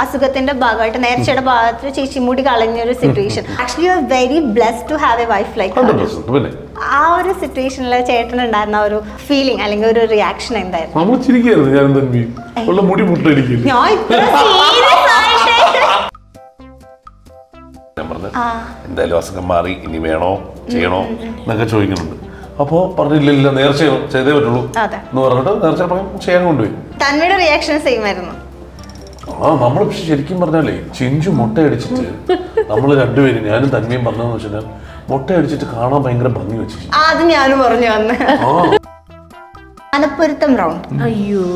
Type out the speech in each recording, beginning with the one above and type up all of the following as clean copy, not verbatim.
അസുഖത്തിന്റെ ഭാഗമായിട്ട് നേർച്ചയുടെ ഭാഗത്ത് ചേച്ചി മുടി കളഞ്ഞൊരു situation. Actually you are very blessed to have a wife like. ആ ഒരു സിറ്റുവേഷനിൽ ചേട്ടൻ ഉണ്ടായിരുന്ന ഒരു ഫീലിംഗ് അല്ലെങ്കിൽ ഒരു റിയാക്ഷൻ എന്തായിരുന്നു? എന്തായാലും അസുഖം മാറി, ഇനി വേണോ ചെയ്യണോ എന്നൊക്കെ ചോദിക്കുന്നുണ്ട്. അപ്പോ പറഞ്ഞില്ല, നേർച്ച ചെയ്തേ പറ്റുള്ളൂ എന്ന് പറഞ്ഞിട്ട് നേർച്ച ചെയ്യാൻ കൊണ്ടുപോയി. തന്മയുടെ റിയാക്ഷൻ സെയിം ആയിരുന്നു. നമ്മൾ ശരിക്കും പറഞ്ഞാലേ ചിഞ്ചു മുട്ടയടിച്ചിട്ട് നമ്മള് രണ്ടുപേരും, ഞാനും തന്മയും പറഞ്ഞതെന്ന് വെച്ചാൽ മുട്ടയടിച്ചിട്ട് കാണാൻ ഭയങ്കര ഭംഗി വെച്ചു. അത് ഞാനും പറഞ്ഞു വന്ന് മനപ്പൊരുത്തം റൗണ്ട്. അയ്യോ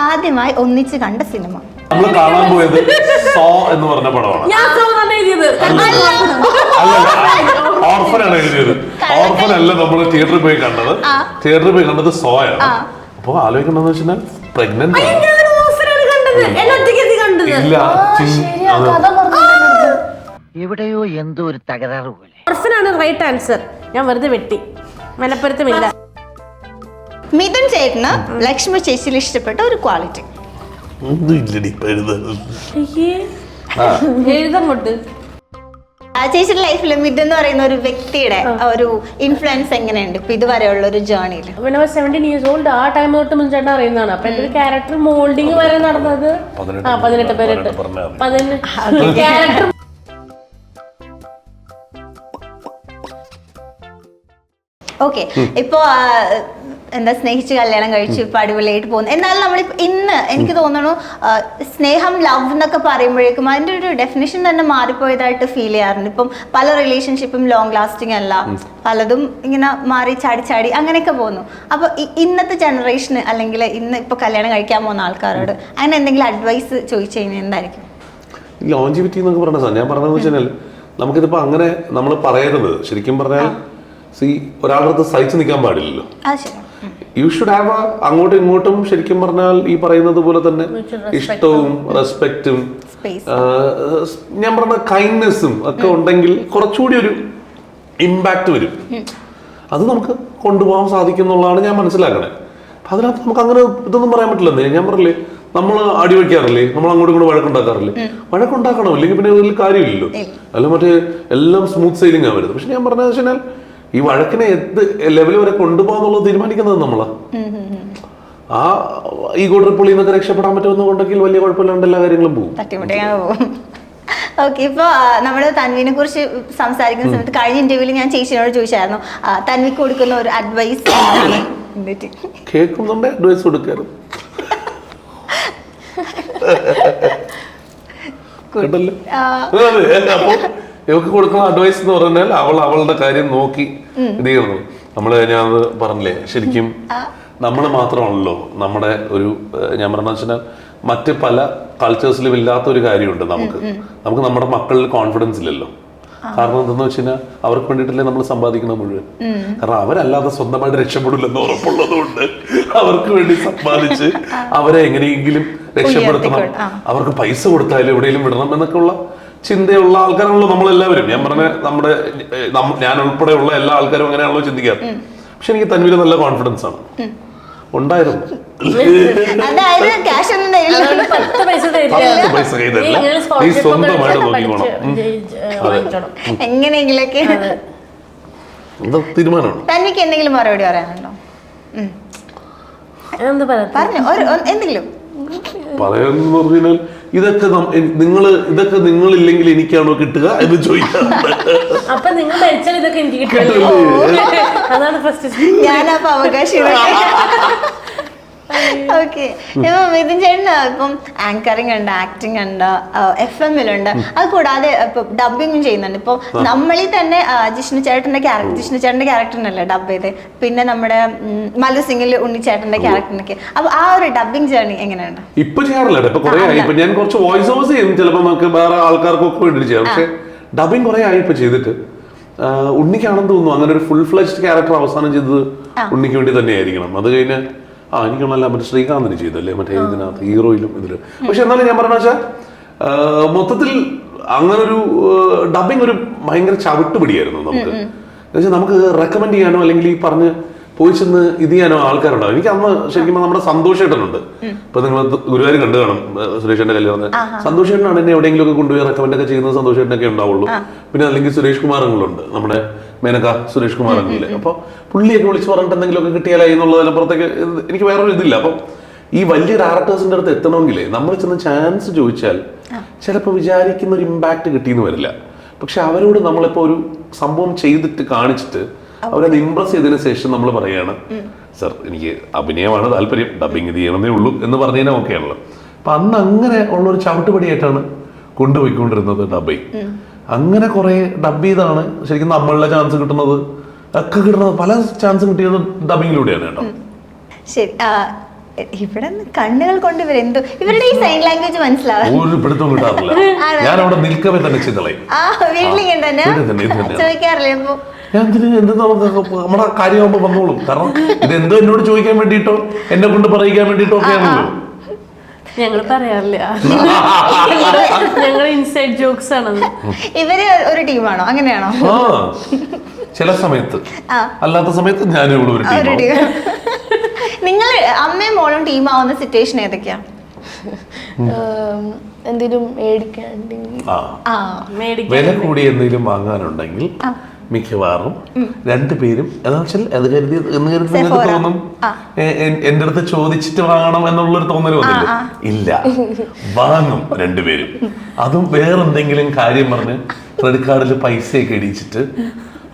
ആദ്യമായി ഒന്നിച്ച് കണ്ട സിനിമ നമ്മൾ കാണാൻ പോയത് സോ എന്ന് പറഞ്ഞ പടമാണ്. ഓർഫനാണ് എഴുതിയത്. ഓർഫൻ അല്ല നമ്മൾ തിയേറ്ററിൽ പോയി കണ്ടത്. തിയേറ്ററിൽ പോയി കണ്ടത് സോയാണ്. അപ്പൊ ആലോചിക്കണ്ടെന്ന് വെച്ചാൽ പ്രഗ്നന്റ് ഇല്ല, എവിടെയോ എന്തോ ഒരു തകരാറ് പോലെ. ഓർഫനാണ് റൈറ്റ് ആൻസർ. ഞാൻ വെറുതെ വെട്ടി. മനപ്പൊരുത്തമില്ല. മിഥുൻ ചേട്ടന് ലക്ഷ്മി ചേച്ചിയിൽ ഇഷ്ടപ്പെട്ട ഒരു ക്വാളിറ്റി? എഴുതങ്ങോട്ട്. ചേച്ചിയുടെ ലൈഫിൽ മിഥുൻ എന്ന് പറയുന്ന ഒരു വ്യക്തിയുടെ ഒരു ഇൻഫ്ലുവൻസ് എങ്ങനെയുണ്ട് ഇപ്പൊ ഇതുവരെയുള്ള ഒരു ജേർണിയിൽ? 17 years old ആ ടൈം തൊട്ട് മുൻചേട്ടൻ അറിയുന്നതാണ്. അപ്പൊ എന്റെ ഒരു ക്യാരക്ടർ മോൾഡിങ് വരെ നടന്നത് 18 പേരിട്ട് 18 ക്യാരക്ടർ. ഓക്കെ, ഇപ്പോ എന്താ സ്നേഹിച്ച് കല്യാണം കഴിച്ചു ഇപ്പൊ അടിപൊളിയായിട്ട് പോകുന്നു. എന്നാൽ നമ്മളിപ്പോ ഇന്ന് എനിക്ക് തോന്നുന്നു സ്നേഹം, ലവ് എന്നൊക്കെ പറയുമ്പോഴേക്കും അതിന്റെ ഒരു ഡെഫിനിഷൻ തന്നെ മാറിപ്പോയതായിട്ട് ഫീൽ ചെയ്യാറുണ്ട്. ഇപ്പം പല റിലേഷൻഷിപ്പും ലോങ് ലാസ്റ്റിംഗ് അല്ല, പലതും ഇങ്ങനെ മാറി ചാടി ചാടി അങ്ങനെയൊക്കെ പോകുന്നു. അപ്പൊ ഇന്നത്തെ ജനറേഷന് അല്ലെങ്കിൽ ഇന്ന് ഇപ്പൊ കല്യാണം കഴിക്കാൻ പോകുന്ന ആൾക്കാരോട് അങ്ങനെ എന്തെങ്കിലും അഡ്വൈസ് ചോദിച്ചു കഴിഞ്ഞാൽ എന്തായിരിക്കും? ലോഞ്ചിവിറ്റി എന്നൊക്കെ പറഞ്ഞ ഞാൻ പറഞ്ഞതെന്ന് വെച്ചാൽ നമുക്കിതിപ്പോ അങ്ങനെ നമ്മൾ പറയരുത്. ശരിക്കും പറഞ്ഞാൽ ഒരാളുടെ അടുത്ത് സഹിച്ചു നിൽക്കാൻ പാടില്ലല്ലോ. യു ഷുഡ് ഹാവ് അങ്ങോട്ടും ഇങ്ങോട്ടും ശരിക്കും പറഞ്ഞാൽ ഈ പറയുന്നത് പോലെ തന്നെ ഇഷ്ടവും റെസ്പെക്റ്റും ഞാൻ പറഞ്ഞ കൈൻഡ്നെസ്സും ഒക്കെ ഉണ്ടെങ്കിൽ കുറച്ചുകൂടി ഒരു ഇമ്പാക്ട് വരും. അത് നമുക്ക് കൊണ്ടുപോകാൻ സാധിക്കും എന്നുള്ളതാണ് ഞാൻ മനസ്സിലാക്കണേ. അതിനകത്ത് നമുക്ക് അങ്ങനെ ഇതൊന്നും പറയാൻ പറ്റില്ലെന്നേ. ഞാൻ പറഞ്ഞില്ലേ, നമ്മൾ അടി വയ്ക്കാറില്ലേ, നമ്മൾ അങ്ങോട്ടും ഇങ്ങോട്ട് വഴക്കുണ്ടാക്കാറില്ലേ? വഴക്കുണ്ടാക്കണം, അല്ലെങ്കിൽ പിന്നെ അതിൽ കാര്യമില്ലല്ലോ. അല്ല മറ്റേ എല്ലാം സ്മൂത്ത് സെയിലിംഗ് ആവരുത്. പക്ഷെ ഞാൻ പറഞ്ഞതെന്ന് വെച്ചാൽ ഈ വഴക്കിനെ എന്ത് ലെവൽ വരെ കൊണ്ടുപോകാന്നുള്ളത് തീരുമാനിക്കുന്നത് നമ്മളാ. ആ ഈഗോ ട്രിപ്പിളിൽ നിന്നൊക്കെ രക്ഷപ്പെടാൻ പറ്റുമെന്നുണ്ടെങ്കിൽ വലിയ കുഴപ്പമില്ലാണ്ട് എല്ലാ കാര്യങ്ങളും പോകും. ഓക്കെ, ഇപ്പൊ നമ്മള് തൻവിനെ കുറിച്ച് സംസാരിക്കുന്ന സമയത്ത് കഴിഞ്ഞ ഇന്റർവ്യൂവിൽ ഞാൻ ചേച്ചിയോട് ചോദിച്ചായിരുന്നു തൻവിക്ക് കൊടുക്കുന്ന ഒരു അഡ്വൈസ് കേൾക്കുന്നുണ്ട്. അഡ്വൈസ് കൊടുക്കാറ് കേട്ടല്ലോ. അപ്പൊ ഇവർക്ക് കൊടുക്കുന്ന അഡ്വൈസ് എന്ന് പറഞ്ഞാൽ അവളുടെ കാര്യം നോക്കി ഇത് ചെയ്യണം. ഞാൻ അത് പറഞ്ഞില്ലേ, ശരിക്കും നമ്മൾ മാത്രമാണല്ലോ നമ്മുടെ ഒരു, ഞാൻ പറഞ്ഞ വെച്ചാൽ മറ്റ് പല കൾച്ചേഴ്സിലും ഇല്ലാത്ത ഒരു കാര്യമുണ്ട്. നമുക്ക് നമ്മുടെ മക്കളിൽ കോൺഫിഡൻസ് ഇല്ലല്ലോ. കാരണം എന്തെന്ന് വെച്ച് കഴിഞ്ഞാൽ അവർക്ക് വേണ്ടിയിട്ടല്ലേ നമ്മൾ സമ്പാദിക്കണം മുഴുവൻ. കാരണം അവരല്ലാതെ സ്വന്തമായിട്ട് രക്ഷപ്പെടില്ലെന്ന് ഉറപ്പുള്ളത് കൊണ്ട് അവർക്ക് വേണ്ടി സമ്പാദിച്ച് അവരെ എങ്ങനെയെങ്കിലും രക്ഷപ്പെടുത്തണം, അവർക്ക് പൈസ കൊടുത്താലും എവിടെയെങ്കിലും വിടണം എന്നൊക്കെ ഉള്ള ചിന്തയുള്ള ആൾക്കാരാണല്ലോ നമ്മളെല്ലാവരും. ഞാൻ പറഞ്ഞ ഞാൻ ഉൾപ്പെടെയുള്ള എല്ലാ ആൾക്കാരും അങ്ങനെയാണല്ലോ ചിന്തിക്കാറ്. പക്ഷെ എനിക്ക് തൻവിയിൽ നല്ല കോൺഫിഡൻസ് ആണ് ഉണ്ടായിരുന്നു. നീ സ്വന്തമായിട്ട് നോക്കിക്കോണം. എങ്ങനെയെങ്കിലൊക്കെ തീരുമാനമാണ്. തനിക്ക് എന്തെങ്കിലും മറുപടി പറയാനുണ്ടോ? എന്തെങ്കിലും പറയാന്ന് പറഞ്ഞാൽ ഇതൊക്കെ നിങ്ങളില്ലെങ്കിൽ എനിക്കാണോ കിട്ടുക എന്ന് ചോദിക്കാറുണ്ട്. അപ്പൊ നിങ്ങൾ മരിച്ചാൽ ഇതൊക്കെ എനിക്ക് കിട്ടുമല്ലോ. അതാണ് ഫസ്റ്റ് ഞാനപ്പോ അവകാശം. ഓക്കെ, ഇപ്പൊ മിഥുൻ ചേട്ടന് ഇപ്പം ആങ്കറിംഗ് ഉണ്ട്, ആക്ടിങ് ഉണ്ട്, FM-ലുണ്ട്, അത് കൂടാതെ ഇപ്പൊ ഡബിങ്ങും ചെയ്യുന്നുണ്ട്. ഇപ്പൊ നമ്മളിൽ തന്നെ ജിഷ്ണു ചേട്ടന്റെ ക്യാരക്ടറിനല്ലേ ഡബ് ചെയ്ത്, പിന്നെ നമ്മുടെ മല്ലു സിംഗിൽ ഉണ്ണിച്ചേട്ടന്റെ ക്യാരക്ടറിനൊക്കെ. അപ്പൊ ആ ഒരു ഡബിങ് ജേർണി എങ്ങനെയുണ്ട്? ഇപ്പൊ ചെയ്യാറില്ല. ഇപ്പൊ കുറെ ആയി. ഇപ്പൊ ഞാൻ കുറച്ച് വോയിസ് ഓവേഴ്സ് ചെയ്യും, ചിലപ്പോ നമുക്ക് വേറെ ആൾക്കാർക്കൊക്കെ വേണ്ടി ചെയ്യാം. പക്ഷെ ഡബിങ് കുറെ ആയി ഇപ്പൊ ചെയ്തിട്ട്. ഉണ്ണിക്കാണെന്ന് തോന്നുന്നു അങ്ങനെ ഒരു ഫുൾ ഫ്ലെജ്ഡ് ക്യാരക്ടർ അവസാനം ചെയ്തത് ഉണ്ണിക്ക് വേണ്ടി തന്നെ ആയിരിക്കണം. അത് കഴിഞ്ഞ് എനിക്കൊന്നല്ല മറ്റേ ശ്രീകാന്തിന് ചെയ്തല്ലേ, മറ്റേ ഇതിനകത്ത് ഹീറോയിലും ഇതില്. പക്ഷെ എന്നാലും ഞാൻ പറഞ്ഞ വെച്ചാൽ മൊത്തത്തിൽ അങ്ങനൊരു ഡബിങ് ഒരു ഭയങ്കര ചവിട്ടുപിടിയായിരുന്നു നമുക്ക്. എന്നുവെച്ചാൽ നമുക്ക് റെക്കമെൻഡ് ചെയ്യാനോ അല്ലെങ്കിൽ ഈ പറഞ്ഞ് പോയി ചെന്ന് ഇത് ചെയ്യാനോ ആൾക്കാരുണ്ടാവും. എനിക്ക് അന്ന് ശരിക്കും നമ്മുടെ സന്തോഷേട്ടനുണ്ട്. ഇപ്പൊ നിങ്ങൾ ഗുരുവായൂർ കണ്ടു കാണും സുരേഷേട്ടന്റെ കല്യാണം. സന്തോഷേട്ടനാണ് എന്നെ എവിടെയെങ്കിലും ഒക്കെ കൊണ്ടുപോയി റെക്കമെൻഡ് ഒക്കെ ചെയ്യുന്നത് സന്തോഷേട്ടനൊക്കെ ഉണ്ടാവുള്ളൂ. പിന്നെ അല്ലെങ്കിൽ സുരേഷ് കുമാറുണ്ട്, നമ്മുടെ മേനക സുരേഷ് കുമാറുകളില്. അപ്പൊ പുള്ളിയൊക്കെ വിളിച്ച് പറഞ്ഞിട്ട് എന്തെങ്കിലുമൊക്കെ കിട്ടിയാലായി എന്നുള്ളതിനപ്പുറത്തേക്ക് എനിക്ക് വേറൊരു ഇതില്ല. അപ്പം ഈ വലിയ ഡയറക്ടേഴ്സിന്റെ അടുത്ത് എത്തണമെങ്കിൽ നമ്മൾ ചെന്ന് ചാൻസ് ചോദിച്ചാൽ ചിലപ്പോൾ വിചാരിക്കുന്ന ഒരു ഇമ്പാക്ട് കിട്ടിയെന്ന് വരില്ല. പക്ഷെ അവരോട് നമ്മളിപ്പോ ഒരു സംഭവം ചെയ്തിട്ട് കാണിച്ചിട്ട് അവരത് ഇംപ്രസ് ചെയ്തതിനു ശേഷം നമ്മൾ പറയാണ്, സർ എനിക്ക് അഭിനയമാണ് താല്പര്യം, ഡബിങ് ഇത് ചെയ്യണമെന്നേ ഉള്ളൂ എന്ന് പറഞ്ഞാൽ ഓക്കെ ആണല്ലോ. അപ്പൊ അന്ന് അങ്ങനെ ഉള്ളൊരു ചവിട്ടുപടിയായിട്ടാണ് കൊണ്ടുപോയിക്കൊണ്ടിരുന്നത് ഡബിങ്. അങ്ങനെ കുറെ ഡബ് ചെയ്താണ് ശരിക്കും നമ്മളുടെ ചാൻസ് കിട്ടുന്നത്, ഒക്കെ കിട്ടുന്നത് പല ചാൻസ് കിട്ടിയത് ഡബിങ്ങിലൂടെയാണ് കേട്ടോ. ശരി, ഇവിടെ കണ്ണുകൾ കൊണ്ട് എന്തോ ഇവരുടെ ഈ സൈൻ ലാംഗ്വേജ് മനസ്സിലാവും. ഒരു പിടുത്തം കിട്ടാറില്ല. ഞാൻ അവിടെ നിൽക്കവേ തന്നെ ചിന്തളയും. വീട്ടിലിങ്ങനെ തന്നെ ചോദിക്കാറില്ല. ഞാൻ എന്ത് നമുക്ക് നമ്മുടെ കാര്യമാകുമ്പോ വന്നോളും. കാരണം ഇത് എന്തോ എന്നോട് ചോദിക്കാൻ വേണ്ടിട്ടോ എന്നെ കൊണ്ട് പറയിക്കാൻ വേണ്ടിട്ടോ ഒക്കെ ആണല്ലോ. ഞങ്ങൾ പറയാറില്ല, ഞങ്ങൾ ഇൻസൈഡ് ജോക്സ് ആണത്. ഇവര് ഒരു ടീമാണോ? അങ്ങനെയാണോ? ചില സമയത്ത്, അല്ലാത്ത സമയത്ത് ഞാനും ഇവിടെ ഒരു ടീം. നിങ്ങൾ അമ്മയും മോളും ടീം ആവുന്ന സിറ്റുവേഷൻ ഏതൊക്കെയാ? എന്തെങ്കിലും വില കൂടി എന്തെങ്കിലും വാങ്ങാനുണ്ടെങ്കിൽ മിക്കവാറും രണ്ടുപേരും അത് കരുതി നിങ്ങൾക്ക് തോന്നും എന്റെ അടുത്ത് ചോദിച്ചിട്ട് വാങ്ങണം എന്നുള്ളൊരു തോന്നൽ വന്നില്ല. ഇല്ല, വാങ്ങും രണ്ടുപേരും. അതും വേറെന്തെങ്കിലും കാര്യം പറഞ്ഞ് ക്രെഡിറ്റ് കാർഡിൽ പൈസയൊക്കെ ഇടിച്ചിട്ട്,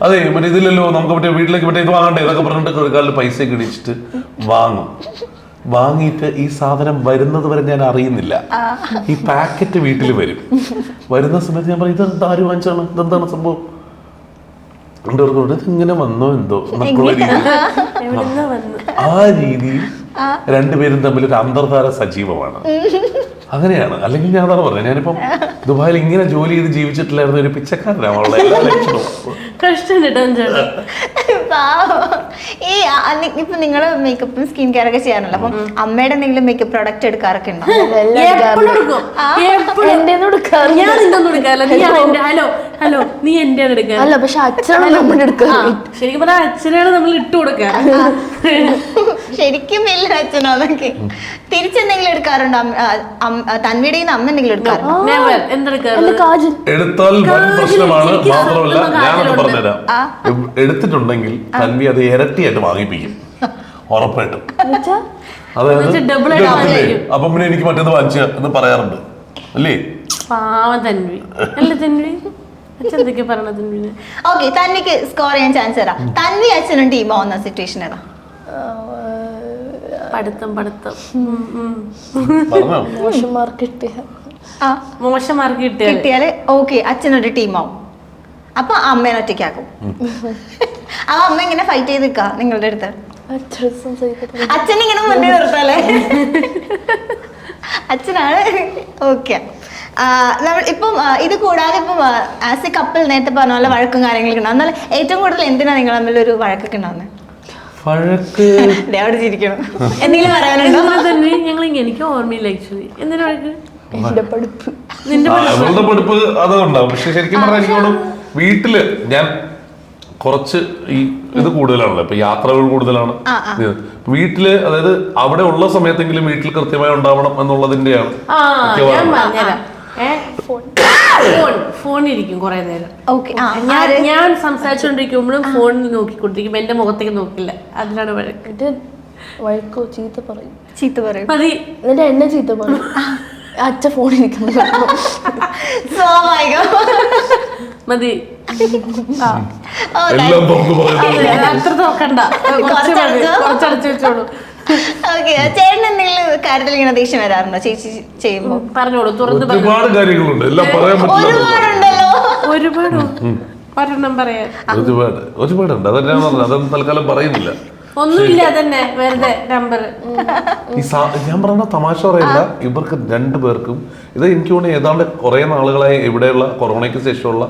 അതെ മറ്റേ ഇതില്ലല്ലോ നമുക്ക് മറ്റേ വീട്ടിലേക്ക് മറ്റേ ഇത് വാങ്ങണ്ടേ ഇതൊക്കെ പറഞ്ഞിട്ട് ക്രെഡിറ്റ് കാർഡിൽ പൈസയൊക്കെ ഇടിച്ചിട്ട് വാങ്ങും. വാങ്ങിയിട്ട് ഈ സാധനം വരുന്നത് വരെ ഞാൻ അറിയുന്നില്ല. ഈ പാക്കറ്റ് വീട്ടിൽ വരും. വരുന്ന സമയത്ത് ഞാൻ പറയും, ഇതെന്താ ആര് വാങ്ങിച്ചാണ്, ഇതെന്താണ് സംഭവം? ഇങ്ങനെ വന്നോ എന്തോ എന്നൊക്കെയുള്ള രീതിയിൽ, ആ രീതിയിൽ രണ്ടുപേരും തമ്മിൽ ഒരു അന്തർധാര സജീവമാണ്. അങ്ങനെയാണ്. അല്ലെങ്കിൽ ഞാൻ അതാണ് പറഞ്ഞത്, ഞാനിപ്പം ദുബായിൽ ഇങ്ങനെ ജോലി ചെയ്ത് ജീവിച്ചിട്ടില്ലായിരുന്നു, ഒരു പിച്ചക്കാരനാണ് ഉള്ള എല്ലാ ലക്ഷണവും. ഈ ഇപ്പൊ നിങ്ങള് മേക്കപ്പും സ്കിൻ കെയർ ഒക്കെ ചെയ്യാറുണ്ടല്ലോ, അപ്പം അമ്മയുടെ എന്തെങ്കിലും മേക്കപ്പ് പ്രോഡക്റ്റ് എടുക്കാറൊക്കെ ഉണ്ടോ? ഹലോ നീ എന്റെ അല്ല, പക്ഷെ അച്ഛനാണ് നമ്മൾ എടുക്കാറ്. ശരിക്കും പറഞ്ഞാൽ അച്ഛനാണ് നമ്മൾ ഇട്ട് കൊടുക്കാറ്. ശരിക്കും വലിയ അച്ഛനോന്നൊക്കെ. തിരിച്ചെന്തെങ്കിലും എടുക്കാറുണ്ടോ? തൻവിയുടെ അമ്മ എന്തെങ്കിലും എടുക്കാറുണ്ടോ? എടുത്താൽ വൻ പ്രശ്നമാണ്. മാത്രമല്ല ഞാനൊന്ന് പറഞ്ഞുതരാം, എടുത്തിട്ടുണ്ടെങ്കിൽ തൻവി അത് ഇരട്ടിയായിട്ട് വാങ്ങിപ്പിക്കും ഉറപ്പായിട്ടും. അതായത് അപ്പം പിന്നെ എനിക്ക് മറ്റേത് വാങ്ങിച്ച എന്ന് പറയാറുണ്ട് അല്ലേ? തൻവി അല്ല തൻവി അച്ഛനൊക്കെ പറഞ്ഞ തൻവിന്. ഓക്കെ, തൻവിക്ക് സ്കോർ ചെയ്യാൻ ചാൻസ് തരാം. തൻവി അച്ഛനും ടീം ആവുന്ന സിറ്റുവേഷൻ ഏതാ? പഠിത്തം മോശം മാർക്ക് കിട്ടിയാല് ഓക്കെ അച്ഛനൊരു ടീമാവും. അപ്പൊ അമ്മേനെ ഒറ്റയ്ക്കാക്കും. അപ്പൊ അമ്മ ഇങ്ങനെ ഫൈറ്റ് ചെയ്ത് നിൽക്കാം നിങ്ങളുടെ അടുത്ത്? അച്ഛനിങ്ങനെ മുന്നേ നിർത്തല്ലേ? അച്ഛനാണ്. ഓക്കെ, നമ്മൾ ഇപ്പം ഇത് കൂടാതെ ഇപ്പം ആസ് എ കപ്പിൾ നേരത്തെ പറഞ്ഞ പോലെ വഴക്കും കാര്യങ്ങളൊക്കെ ഉണ്ടാവും. എന്നാൽ ഏറ്റവും കൂടുതൽ എന്തിനാ നിങ്ങൾ തമ്മിലൊരു വഴക്കൊക്കെ ഉണ്ടാവുന്നത്? എന്തെങ്കിലും പറയാനുണ്ടോ? എനിക്ക് ഓർമ്മയില്ല ആക്ച്വലി. എന്തിനാ വഴക്ക്? അവളുടെ പഠിപ്പ് അതുണ്ടാവും. പക്ഷെ ശരിക്കും പറഞ്ഞാൽ എനിക്ക് വീട്ടില് ഞാൻ കുറച്ച് ഈ ഇത് കൂടുതലാണല്ലോ, ഇപ്പൊ യാത്രകൾ കൂടുതലാണ് വീട്ടില്. അതായത് അവിടെ ഉള്ള സമയത്തെങ്കിലും വീട്ടിൽ കൃത്യമായി ഉണ്ടാവണം എന്നുള്ളതിന്റെയാണ്. ഫോൺ ഇരിക്കും കുറെ നേരം. ഞാൻ സംസാരിച്ചോണ്ടിരിക്കുമ്പോഴും ഫോണിൽ നോക്കിക്കൊണ്ടിരിക്കും, എന്റെ മുഖത്തേക്ക് നോക്കില്ല. അതിലാണ് വഴക്കോ ചീത്ത പറയും. മതി, എന്നിട്ട് എന്നെ ചീത്ത പറയും. അച്ഛ ഫോണിരിക്കുന്നു. മതി, അത്ര നോക്കണ്ട, കുറച്ചടച്ചു വെച്ചോളൂ. ചേട്ടൻ എന്തെങ്കിലും കാര്യത്തിൽ ഇങ്ങനെ ദേഷ്യം വരാറുണ്ടോ ചേച്ചി ചെയ്യുമ്പോ? പറഞ്ഞോളൂ, തുറന്ന്. ഒരുപാട് കാര്യങ്ങളുണ്ട്, എല്ലാം പറയാൻ പറ്റില്ല. ഒരുപാട് ഒരെണ്ണം പറയാൻ ഒരുപാടുണ്ട്. അതെല്ലാം അതൊന്നും തൽക്കാലം പറയുന്നില്ല. ഒന്നുമില്ല, അതന്നെ വെറുതെ നമ്പർ. ഞാൻ പറഞ്ഞ തമാശ പറയില്ല. ഇവർക്ക് രണ്ടുപേർക്കും ഇത് എനിക്ക് തോന്നുന്നു ഏതാണ്ട് കുറെ നാളുകളായി ഇവിടെയുള്ള കൊറോണയ്ക്ക് ശേഷമുള്ള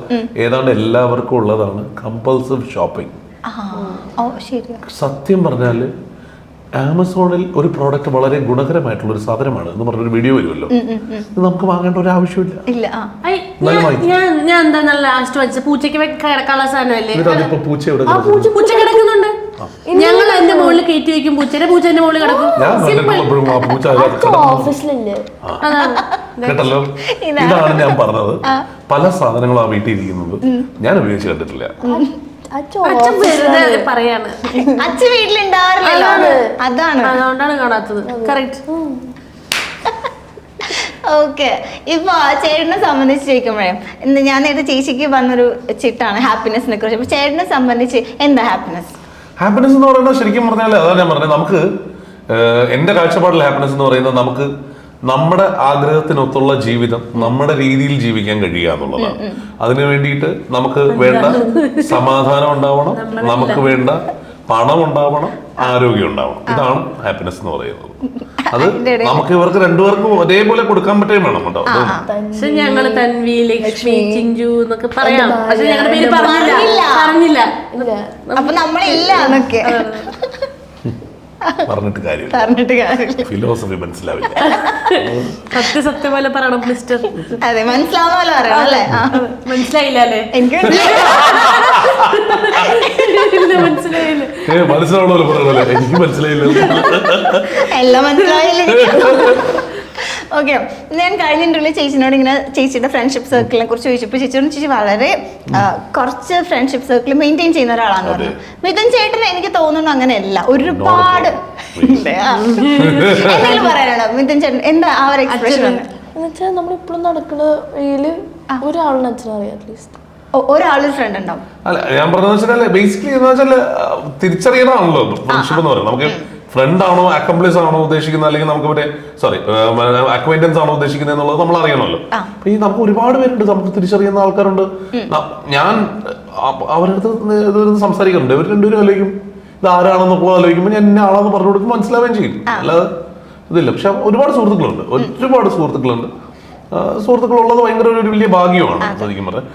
ഏതാണ്ട് എല്ലാവർക്കും ഉള്ളതാണ് കമ്പൾസീവ് ഷോപ്പിംഗ്. സത്യം പറഞ്ഞാല് ആമസോണിൽ ഒരു പ്രോഡക്റ്റ് വളരെ ഗുണകരമായിട്ടുള്ള ഒരു സാധനമാണ് എന്ന് പറഞ്ഞൊരു വീഡിയോ വരുമല്ലോ, ഇത് നമുക്ക് വാങ്ങേണ്ട ഒരു ആവശ്യമില്ല. ഞാൻ എന്താ ലാസ്റ്റ് വെച്ച പൂച്ചയ്ക്ക് കിടക്കാനുള്ള സാധനമല്ലേ? അതിപ്പോ പൂച്ച പൂച്ച കിടക്കുന്നുണ്ട്. ഞങ്ങൾ അതിന്റെ മുകളിൽ കയറ്റി വെക്കും പൂച്ചേന്റെ മുകളിൽ കിടക്കും. ഞാൻ കണ്ടിട്ടുള്ളപ്പോഴും ആ പൂച്ച ഓഫീസിലില്ലേ കേട്ടല്ലോ. ഇതാണ് ഞാൻ പറഞ്ഞത്. പല സാധനങ്ങളും ആ വീട്ടിൽ ഇരിക്കുന്നത് ഞാൻ ഉപയോഗിച്ച് കണ്ടിട്ടില്ല. അച്ഛൻ വെറുതെ പറയാണ്. അച്ഛൻ വീട്ടിലുണ്ടാവാറില്ലല്ലോ, അതാണ്. അതുകൊണ്ടാണ് കാണാത്തത്. കറക്റ്റ്. ഓക്കെ, ഇപ്പൊ ചേട്ടനെ സംബന്ധിച്ച് ചോദിക്കുമ്പോഴേ ഞാൻ നേരത്തെ ചേച്ചിക്ക് വന്നൊരു ചിട്ടാണ് ഹാപ്പിനെസിനെ കുറിച്ച്. അപ്പൊ ചേട്ടനെ സംബന്ധിച്ച് എന്താ ഹാപ്പിനെസ്? ഹാപ്പിനെസ് എന്ന് പറയുന്നത് ശരിക്കും പറഞ്ഞാൽ അതാണ് ഞാൻ പറഞ്ഞത്. നമുക്ക് എന്റെ കാഴ്ചപ്പാടിൽ ഹാപ്പിനെസ് എന്ന് പറയുന്നത് നമുക്ക് നമ്മുടെ ആഗ്രഹത്തിനൊത്തുള്ള ജീവിതം നമ്മുടെ രീതിയിൽ ജീവിക്കാൻ കഴിയുക എന്നുള്ളതാണ്. അതിനു വേണ്ടിയിട്ട് നമുക്ക് വേണ്ട സമാധാനം ഉണ്ടാവണം, നമുക്ക് വേണ്ട പണം ഉണ്ടാവണം, ആരോഗ്യം ഉണ്ടാവണം. ഇതാണ് ഹാപ്പിനെസ് എന്ന് പറയുന്നത്. അത് നമുക്ക് ഇവർക്ക് രണ്ടുപേർക്കും ഒരേപോലെ കൊടുക്കാൻ പറ്റുകയും വേണം കേട്ടോ. പക്ഷെ ഞങ്ങള് തൻവി, ലക്ഷ്മി, ചിഞ്ചു എന്നൊക്കെ പറയാം. പക്ഷെ ഞങ്ങളുടെ പേര് പറഞ്ഞില്ല. അപ്പൊ നമ്മളില്ല എന്നൊക്കെ പറഞ്ഞിട്ട് കാര്യമില്ല. ഫിലോസഫി മനസ്സിലാവില്ല. സത്യം പോലെ പറയണം മിസ്റ്റർ. അതെ, മനസ്സിലാവുന്ന പോലെ പറയണം അല്ലേ? മനസ്സിലായില്ല അല്ലേ? എനിക്ക് മനസ്സിലായില്ല. മനസ്സിലാവണല്ലോ പറയണല്ലേ? എനിക്ക് മനസ്സിലായില്ല. എല്ലാം മനസ്സിലായില്ല. ഓക്കെ, ഞാൻ കഴിഞ്ഞ ഇന്റർവ്യൂവിൽ ചേച്ചിനോട് ഇങ്ങനെ ചേച്ചിയുടെ ഫ്രണ്ട്ഷിപ്പ് സർക്കിളിനെ കുറിച്ച് ചോദിച്ചപ്പോൾ ചേച്ചി വളരെ കുറച്ച് ഫ്രണ്ട്ഷിപ്പ് സർക്കിൾ മെയിൻറ്റെയിൻ ചെയ്യുന്ന ഒരാളാന്ന് പറഞ്ഞു. മിഥുൻ ചേട്ടൻ എനിക്ക് തോന്നുന്നു അങ്ങനെയല്ല, ഒരുപാട്. എന്തെങ്കിലും പറയാനാണോ മിഥുൻ ചേട്ടൻ? എന്താ ആ ഒരു എക്സ്പ്രഷൻ? എന്നുവെച്ചാൽ നമ്മളിപ്പോഴും നടക്കുന്ന വഴിയില് ഒരാളിനെ അച്ഛനറിയാം അറ്റ്ലീസ്റ്റ്. ഒരാളൊരു ഫ്രണ്ട് ഉണ്ടാവും. അല്ല, ഞാൻ പറഞ്ഞതെന്ന് വെച്ചാൽ ബേസിക്കലി എന്ന് വെച്ചാൽ തിരിച്ചറിയണമാണല്ലോ ഫ്രണ്ട്ഷിപ്പ് എന്ന് പറയുന്നത്. നമുക്ക് ഫ്രണ്ട് ആണോ അക്കംപ്ലിസ് ആണോ ഉദ്ദേശിക്കുന്നത്, അല്ലെങ്കിൽ നമുക്ക് മറ്റേ അക്വൈന്റൻസ് ആണോ ഉദ്ദേശിക്കുന്നത് എന്നുള്ളത് നമ്മൾ അറിയണമല്ലോ. അപ്പൊ ഈ നമുക്ക് ഒരുപാട് പേരുണ്ട്, നമുക്ക് തിരിച്ചറിയുന്ന ആൾക്കാരുണ്ട്. ഞാൻ അവരുടെ അടുത്ത് സംസാരിക്കാറുണ്ട്. ഇവർ രണ്ടുപേരും ആലോചിക്കും ഇത് ആരാണെന്നൊക്കെ ആലോചിക്കുമ്പോൾ ഞാൻ എന്നെ ആളാന്ന് പറഞ്ഞു കൊടുക്കുമ്പോൾ മനസ്സിലാവുകയും ചെയ്യും. അല്ലാതെ ഇതില്ല. പക്ഷെ ഒരുപാട് സുഹൃത്തുക്കളുണ്ട്. സുഹൃത്തുക്കളുള്ളത് ഭയങ്കര ഒരു വലിയ ഭാഗ്യമാണ് ശരിക്കും പറഞ്ഞാൽ.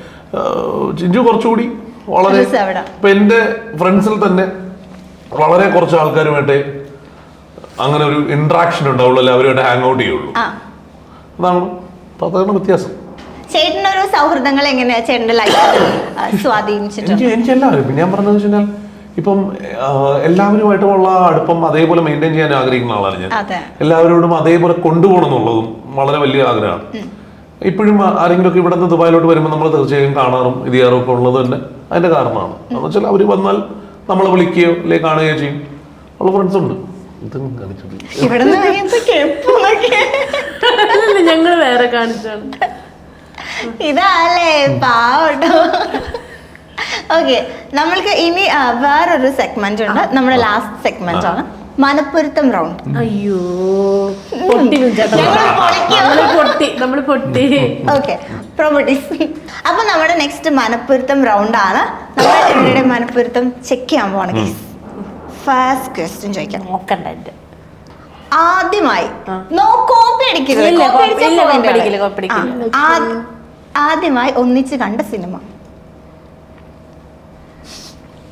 ചിഞ്ചു കുറച്ചുകൂടി വളരെ ഇപ്പൊ എന്റെ ഫ്രണ്ട്സിൽ തന്നെ വളരെ കുറച്ച് ആൾക്കാരുമായിട്ട് അങ്ങനെ ഒരു ഇന്ററാക്ഷൻ ഉണ്ടാവുള്ളൂ, അല്ലെ അവരുമായിട്ട് ഹാങ് ഔട്ട് ചെയ്യുള്ളൂ. അതാണ് വ്യത്യാസം. ചേട്ടനൊരു സൗഹൃദങ്ങൾ എങ്ങനെയാ ചേട്ടന്റെ ലൈഫിൽ സ്വാധീനിച്ചിട്ടുണ്ട്? എനിക്ക് എല്ലാവരും ഞാൻ പറഞ്ഞതെന്ന് വെച്ച് കഴിഞ്ഞാൽ ഇപ്പം എല്ലാവരുമായിട്ടുമുള്ള അടുപ്പം അതേപോലെ മെയിൻറ്റെയിൻ ചെയ്യാൻ ആഗ്രഹിക്കുന്ന ആളാണ് ഞാൻ. എല്ലാവരോടും അതേപോലെ കൊണ്ടുപോകണം എന്നുള്ളതും വളരെ വലിയ ആഗ്രഹമാണ്. ഇപ്പോഴും ആരെങ്കിലും ഒക്കെ ഇവിടെ നിന്ന് ദുബായിലോട്ട് വരുമ്പോൾ നമ്മൾ തീർച്ചയായും കാണാറും ഇത് ചെയ്യാറും ഒക്കെ ഉള്ളത് തന്നെ അതിന്റെ കാരണമാണ്. എന്ന് വെച്ചാൽ അവർ വന്നാൽ നമ്മളെ വിളിക്കുകയോ അല്ലെ കാണുകയോ ചെയ്യും. ഉള്ള ഫ്രണ്ട്സ് ഉണ്ട്. ഞങ്ങള് വേറെ കാണിച്ചാണ് ഇതല്ലേ പാവട്ടോ. ഓക്കെ, നമ്മൾക്ക് ഇനി വേറൊരു സെഗ്മെന്റ് ഉണ്ട്. നമ്മുടെ ലാസ്റ്റ് സെഗ്മെന്റ് ആണ് മനപ്പൊരുത്തം റൗണ്ട്. അയ്യോ, നമ്മള് പൊട്ടി. Okay, properties. അപ്പൊ നമ്മുടെ നെക്സ്റ്റ് മനപ്പൊരുത്തം റൗണ്ട് ആണ്. നമ്മുടെ മനപ്പൊരുത്തം ചെക്ക് ചെയ്യാൻ പോവാണ്. ഫസ്റ്റ് ക്വസ്റ്റ്യൻ ചോദിക്കാം. നോക്കണ്ട. ആദ്യമായി കോപ്പി അടിക്കരുത്. ആദ്യമായി ഒന്നിച്ച് കണ്ട സിനിമ?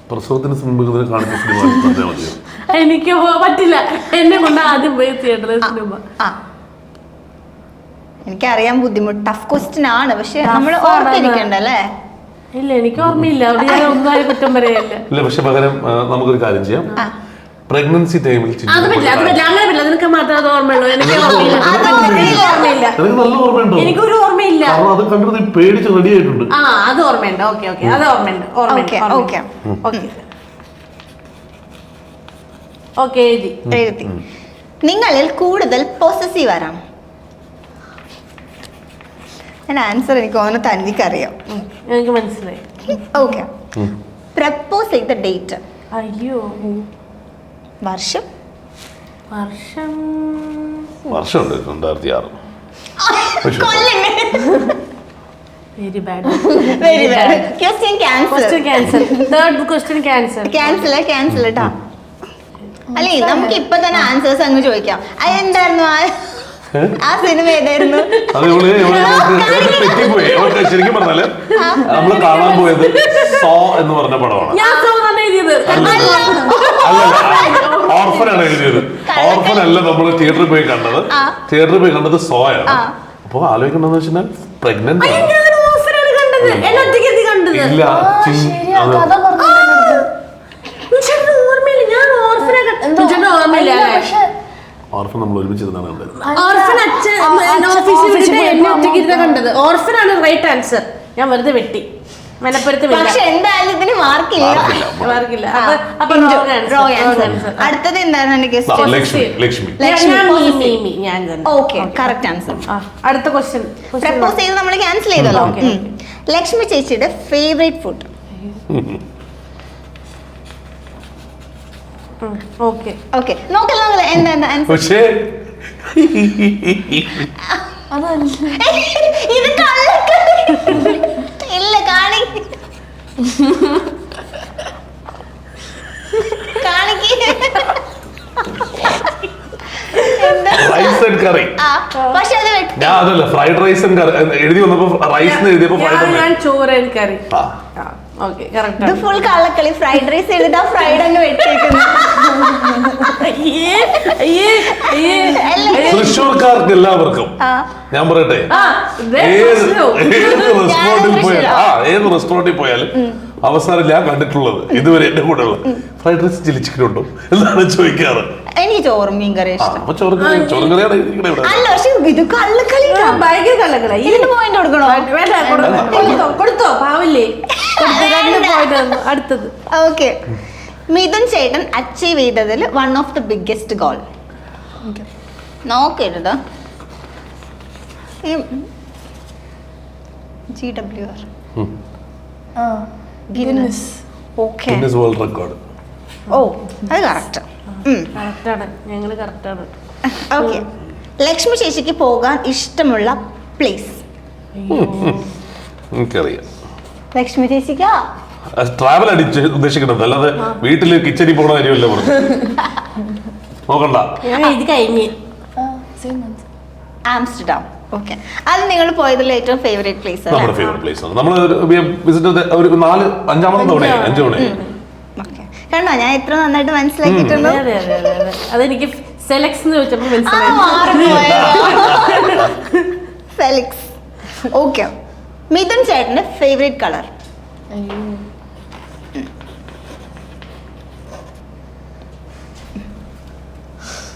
പ്രസവത്തിന് മുമ്പ് കാണിച്ച സിനിമ. എനിക്ക് പറ്റില്ല, എന്നെ കൊണ്ട് ആദ്യം പോയി തിയേറ്ററിൽ സിനിമ. എനിക്കറിയാൻ ബുദ്ധിമുട്ട്, ടഫ് ക്വസ്റ്റ്യൻ ആണ്, പക്ഷെ നമ്മൾ ഓർത്തിരിക്കണ്ടല്ലേ? ഇല്ല, എനിക്ക് ഓർമ്മയില്ല. അവിടെ ഞാൻ ഒന്നായി കുറ്റം പറയല്ല. ഇല്ല, പക്ഷെ പകരം നമുക്കൊരു കാര്യം ചെയ്യാം. പ്രഗ്നൻസി ടൈമിൽ നിനക്ക് മാത്രമേ അത് ഓർമ്മയുള്ളൂ. എനിക്ക് നല്ല ഓർമ്മയുണ്ടോ? എനിക്കൊരു ഓർമ്മയില്ല. അത് കണ്ടിട്ട് പേടിച്ച് റെഡി ആയിട്ടുണ്ട്. അത് ഓർമ്മയുണ്ട്. ഓക്കെ, അത് ഓർമ്മയുണ്ട്. എഴുതി. നിങ്ങളിൽ കൂടുതൽ പൊസസീവ് ആരാണ്? ആൻസർ എനിക്ക് തോന്നുന്നു തനിക്കറിയാം. എനിക്ക് മനസ്സിലായി. ഓക്കെ, പ്രപ്പോസ് ചെയ്ത ഡേറ്റ്? അയ്യോ, വർഷം? വർഷമുണ്ട് 2006. Very bad. ക്വസ്റ്റ്യൻ ക്യാൻസൽ കേട്ടോ. അല്ലേ, നമുക്ക് ഇപ്പൊ തന്നെ ആൻസേഴ്സ് അങ്ങ് ചോദിക്കാം. അതെന്തായിരുന്നു ആ സിനിമ? ഏതായിരുന്നു? ശരിക്കും പറഞ്ഞാല് നമ്മള് കാണാൻ പോയത് സോ എന്ന് പറഞ്ഞ പടമാണ്. ഓർഫനാണ് എഴുതിയത്. ഓർഫൻ അല്ല നമ്മൾ തിയേറ്ററിൽ പോയി കണ്ടത് സോയാണ്. അപ്പൊ ആലോചിക്കണ്ടെന്ന് വെച്ചാൽ പ്രഗ്നന്റ് ഇല്ല. ഇല്ല ഓർഫൻ നമ്മൾ ഒരുമിച്ചിരുന്നാണ് കണ്ടത്. ഓർഫൻ അച്ഛൻ ഓഫീസിൽ വിളിച്ചിട്ട് എന്നെ ഒറ്റയ്ക്ക് ഇരുന്ന കണ്ടത്. ഓർഫൻ ആണ് റൈറ്റ് ആൻസർ. ഞാൻ വെറുതെ വെട്ടി മലപ്പുറത്ത്. പക്ഷെ എന്തായാലും ഇതിന് മാർക്കില്ല. മാർക്കില്ല. അടുത്തത് എന്തായിരുന്നു എന്റെ ഗസ്റ്റ്? ലക്ഷ്മി. ഞാൻ തന്നെ. Okay, correct answer. അടുത്ത ക്വസ്റ്റ്യൻ പ്രപ്പോസ് ചെയ്ത് നമ്മൾ ക്യാൻസൽ ചെയ്തല്ലോ. ലക്ഷ്മി ചേച്ചിയുടെ ഫേവറേറ്റ് ഫുഡ്? ഓക്കെ ഓക്കെ, നോക്കല്ലോ എന്താ ആൻസർ? പക്ഷേ ഇത് കള്ളക്കളി. ഇല്ല, കാണിക്ക്. Rice and curry. പക്ഷെ അത് വെട്ടി. ഞാൻ അതല്ല ഫ്രൈഡ് റൈസ് ആൻഡ് കറി എഴുതി വന്നപ്പോ റൈസ് എഴുതിയപ്പോ ഞാൻ ചോറ് ആൻഡ് കറി. Okay, correct. ഇത് ഫുൾ കള്ളക്കളി. ഫ്രൈഡ് റൈസ് എഴുതാ, ഫ്രൈഡ് അങ്ങ് വെട്ടിയേക്കുന്നു. തൃശ്ശൂർക്കാർക്ക് എല്ലാവർക്കും ഞാൻ പറയട്ടെ, ഏത് റെസ്റ്റോറന്റിൽ പോയാലും അവസാനം ഞാൻ കണ്ടിട്ടുള്ളത് ഇതുവരെ എന്റെ കൂടെ ഉള്ള ഫ്രൈഡ് റൈസ് ചില്ലി ചിക്കൻ ഉണ്ടോ എന്നാണ് ചോദിക്കാറ്. എനിക്ക് ചോറും മീൻ കറി ഇഷ്ടം. അപ്പൊ ചോറും കറിയാണ് അല്ല, പക്ഷെ ഇത് കള്ളക്കളി. ഭയങ്കര കള്ളക്കളി. ഇതിന് പോയിന്റ് കൊടുക്കണോ? കൊടുത്തോ, പാവില്ലേ. അടുത്തത് ഓക്കെ, മിഥുൻ ചേട്ടൻ അച്ചീവ് ചെയ്തതിൽ one of the biggest goal. നോക്കരുത്. GWR. Guinness. Okay, Guinness world record. ഓ അത് കറക്റ്റ്. കറക്റ്റാണ്, ഞങ്ങള് കറക്റ്റാണ്. ഓക്കെ, ലക്ഷ്മി ചേച്ചിക്ക് പോകാൻ ഇഷ്ടമുള്ള പ്ലേസ്? എനിക്കറിയാം. ലക്ഷ്മി ചേച്ചിക്കാ ട്രാവൽ അടിച്ച് ഉദ്ദേശിക്കുന്നത്, അല്ലാതെ വീട്ടില് കിച്ചണിൽ പോണ കാര്യമല്ല പറഞ്ഞു. നോക്കണ്ട, ഇത് കഴിഞ്ഞ് ആംസ്റ്റർഡാം. ഓക്കെ, അത് നിങ്ങൾ പോയതിൽ ഏറ്റവും ഫേവറേറ്റ് പ്ലേസ്? നമ്മുടെ ഫേവറേറ്റ് പ്ലേസ് ആണ്. നമ്മൾ വിസിറ്റ് ഒരു 4-5 തവണയായി 5 തവണയായി. കണ്ടോ ഞാൻ എത്ര നന്നായിട്ട് മനസ്സിലാക്കിയിട്ടുണ്ടോ? അതെനിക്ക് സെലക്സ് എന്ന് ചോദിച്ചപ്പോ മനസ്സിലായി. ഫെലിക്സ്. ഓക്കെ, മിഥുൻ ചേട്ടന്റെ favourite colour?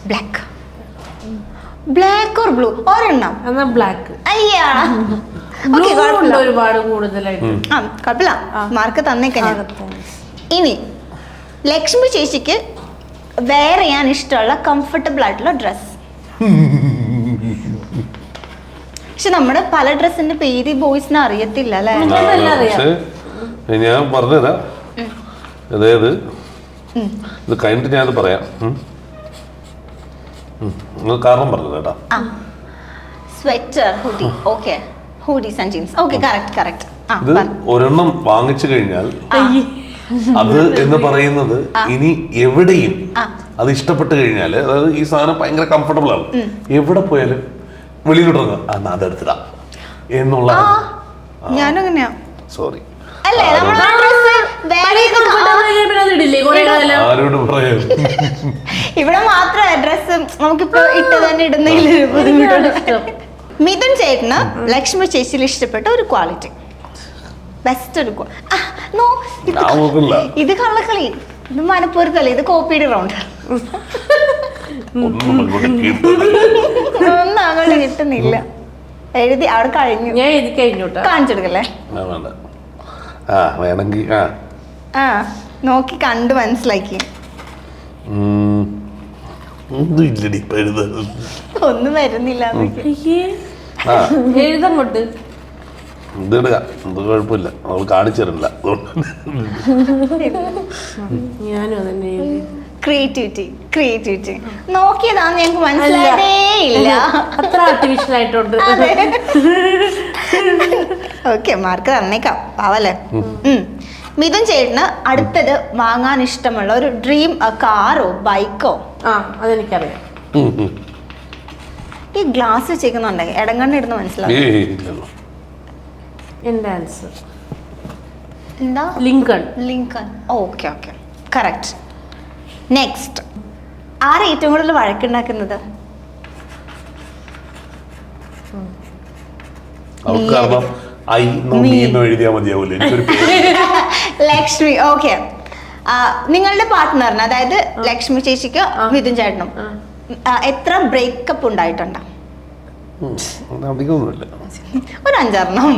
Black. Black or blue? ഒരെണ്ണം. എന്നാ ബ്ലാക്ക്. അയ്യാ, ഒരുപാട് കൂടുതലായിട്ട്. കുഴപ്പമില്ല, മാർക്ക് തന്നേക്കാൻ. ഇനി ലക്ഷ്മി ചേച്ചിക്ക് വെയർ ചെയ്യാൻ ഇഷ്ടമുള്ള കംഫർട്ടബിൾ ആയിട്ടുള്ള ഡ്രസ്? പക്ഷെ നമ്മുടെ പല ഡ്രസ്സിന്റെ പേര് ബോയ്സിന് അറിയത്തില്ല അല്ലേ? ഞാൻ പറഞ്ഞുതരാം. അതായത് ഇത് കഴിഞ്ഞിട്ട് ഞാനത് പറയാം. കാരണം പറഞ്ഞു കേട്ടാ. Sweater, hoodie. Okay, hoodies and jeans. Okay, correct. ഇത് ഒരെണ്ണം വാങ്ങിച്ചു കഴിഞ്ഞാൽ അത് എന്ന് പറയുന്നത് ഇനി എവിടെയും അത് ഇഷ്ടപ്പെട്ട് കഴിഞ്ഞാല്, അതായത് ഈ സാധനം ഭയങ്കര കംഫർട്ടബിൾ ആണ്, എവിടെ പോയാലും വെളിയിലിടുന്നത് അതെടുത്തിടാ എന്നുള്ള. ഞാനും അങ്ങനെയാ. സോറി, ആരോട് പറയാം. ഇവിടെ മാത്രം ഡ്രസ് നമുക്കിപ്പോ ഇട്ട് തന്നെ ഇടുന്നതിൽ. മിഥുൻ ചേട്ടന് ലക്ഷ്മി ചേച്ചിയിൽ ഇഷ്ടപ്പെട്ട ഒരു ക്വാളിറ്റി, ബെസ്റ്റ് ഒരു ഇത് കള്ളക്കളി, ഇത് മനപ്പൂർക്കല്ല, ഇത് കോപ്പിയുടെ റൗണ്ട്. ഒന്നും അങ്ങോട്ട് കിട്ടുന്നില്ല. എഴുതി അവിടെ കഴിഞ്ഞു. ഞാൻ എഴുതി കഴിഞ്ഞോട്ടെ, കാണിച്ചെടുക്കല്ലേ? വേണമെങ്കിൽ നോക്കി കണ്ട് മനസ്സിലാക്കി. ഒന്നും വരുന്നില്ല. എഴുതങ്ങോട്ട് ഇതിടുക, എന്ത് കുഴപ്പമില്ല, അവൾ കാണിച്ചു തരില്ല. ഞാനും അതന്നെ. ക്രിയേറ്റിവിറ്റി നോക്കിയതാന്ന് ഞങ്ങൾക്ക് മനസ്സിലായതേ ഇല്ല. അത്ര ആർട്ടിഫിഷ്യൽ ആയിട്ടുണ്ട്. ഓക്കെ, മാർക്ക് തന്നേക്കാം, പാവല്ലേ. മിഥുൻ ചേട്ടന് അടുത്തത് വാങ്ങാൻ ഇഷ്ടമുള്ള ഒരു ഡ്രീം കാറോ ബൈക്കോ? അതെനിക്കറിയാം. ഈ ഗ്ലാസ് വെച്ചേക്കുന്നുണ്ടെങ്കിൽ ഇടങ്ങണ്ണിടുന്ന് മനസ്സിലാവും. എന്റെ ആൻസർ എന്താ? ലിങ്കൺ. Okay, correct. നെക്സ്റ്റ്, ആര് ഏറ്റവും കൂടുതൽ വഴക്കുണ്ടാക്കുന്നത്? എഴുതിയാ മതിയാവൂലേ. ലക്ഷ്മി. ഓക്കെ, നിങ്ങളുടെ പാർട്ട്ണറിന്, അതായത് ലക്ഷ്മി ചേച്ചിക്ക് മിഥുൻ ചേട്ടനും എത്ര ബ്രേക്കപ്പ് ഉണ്ടായിട്ടുണ്ടോ? അധികമൊന്നുമില്ല, ഒരു 5-6.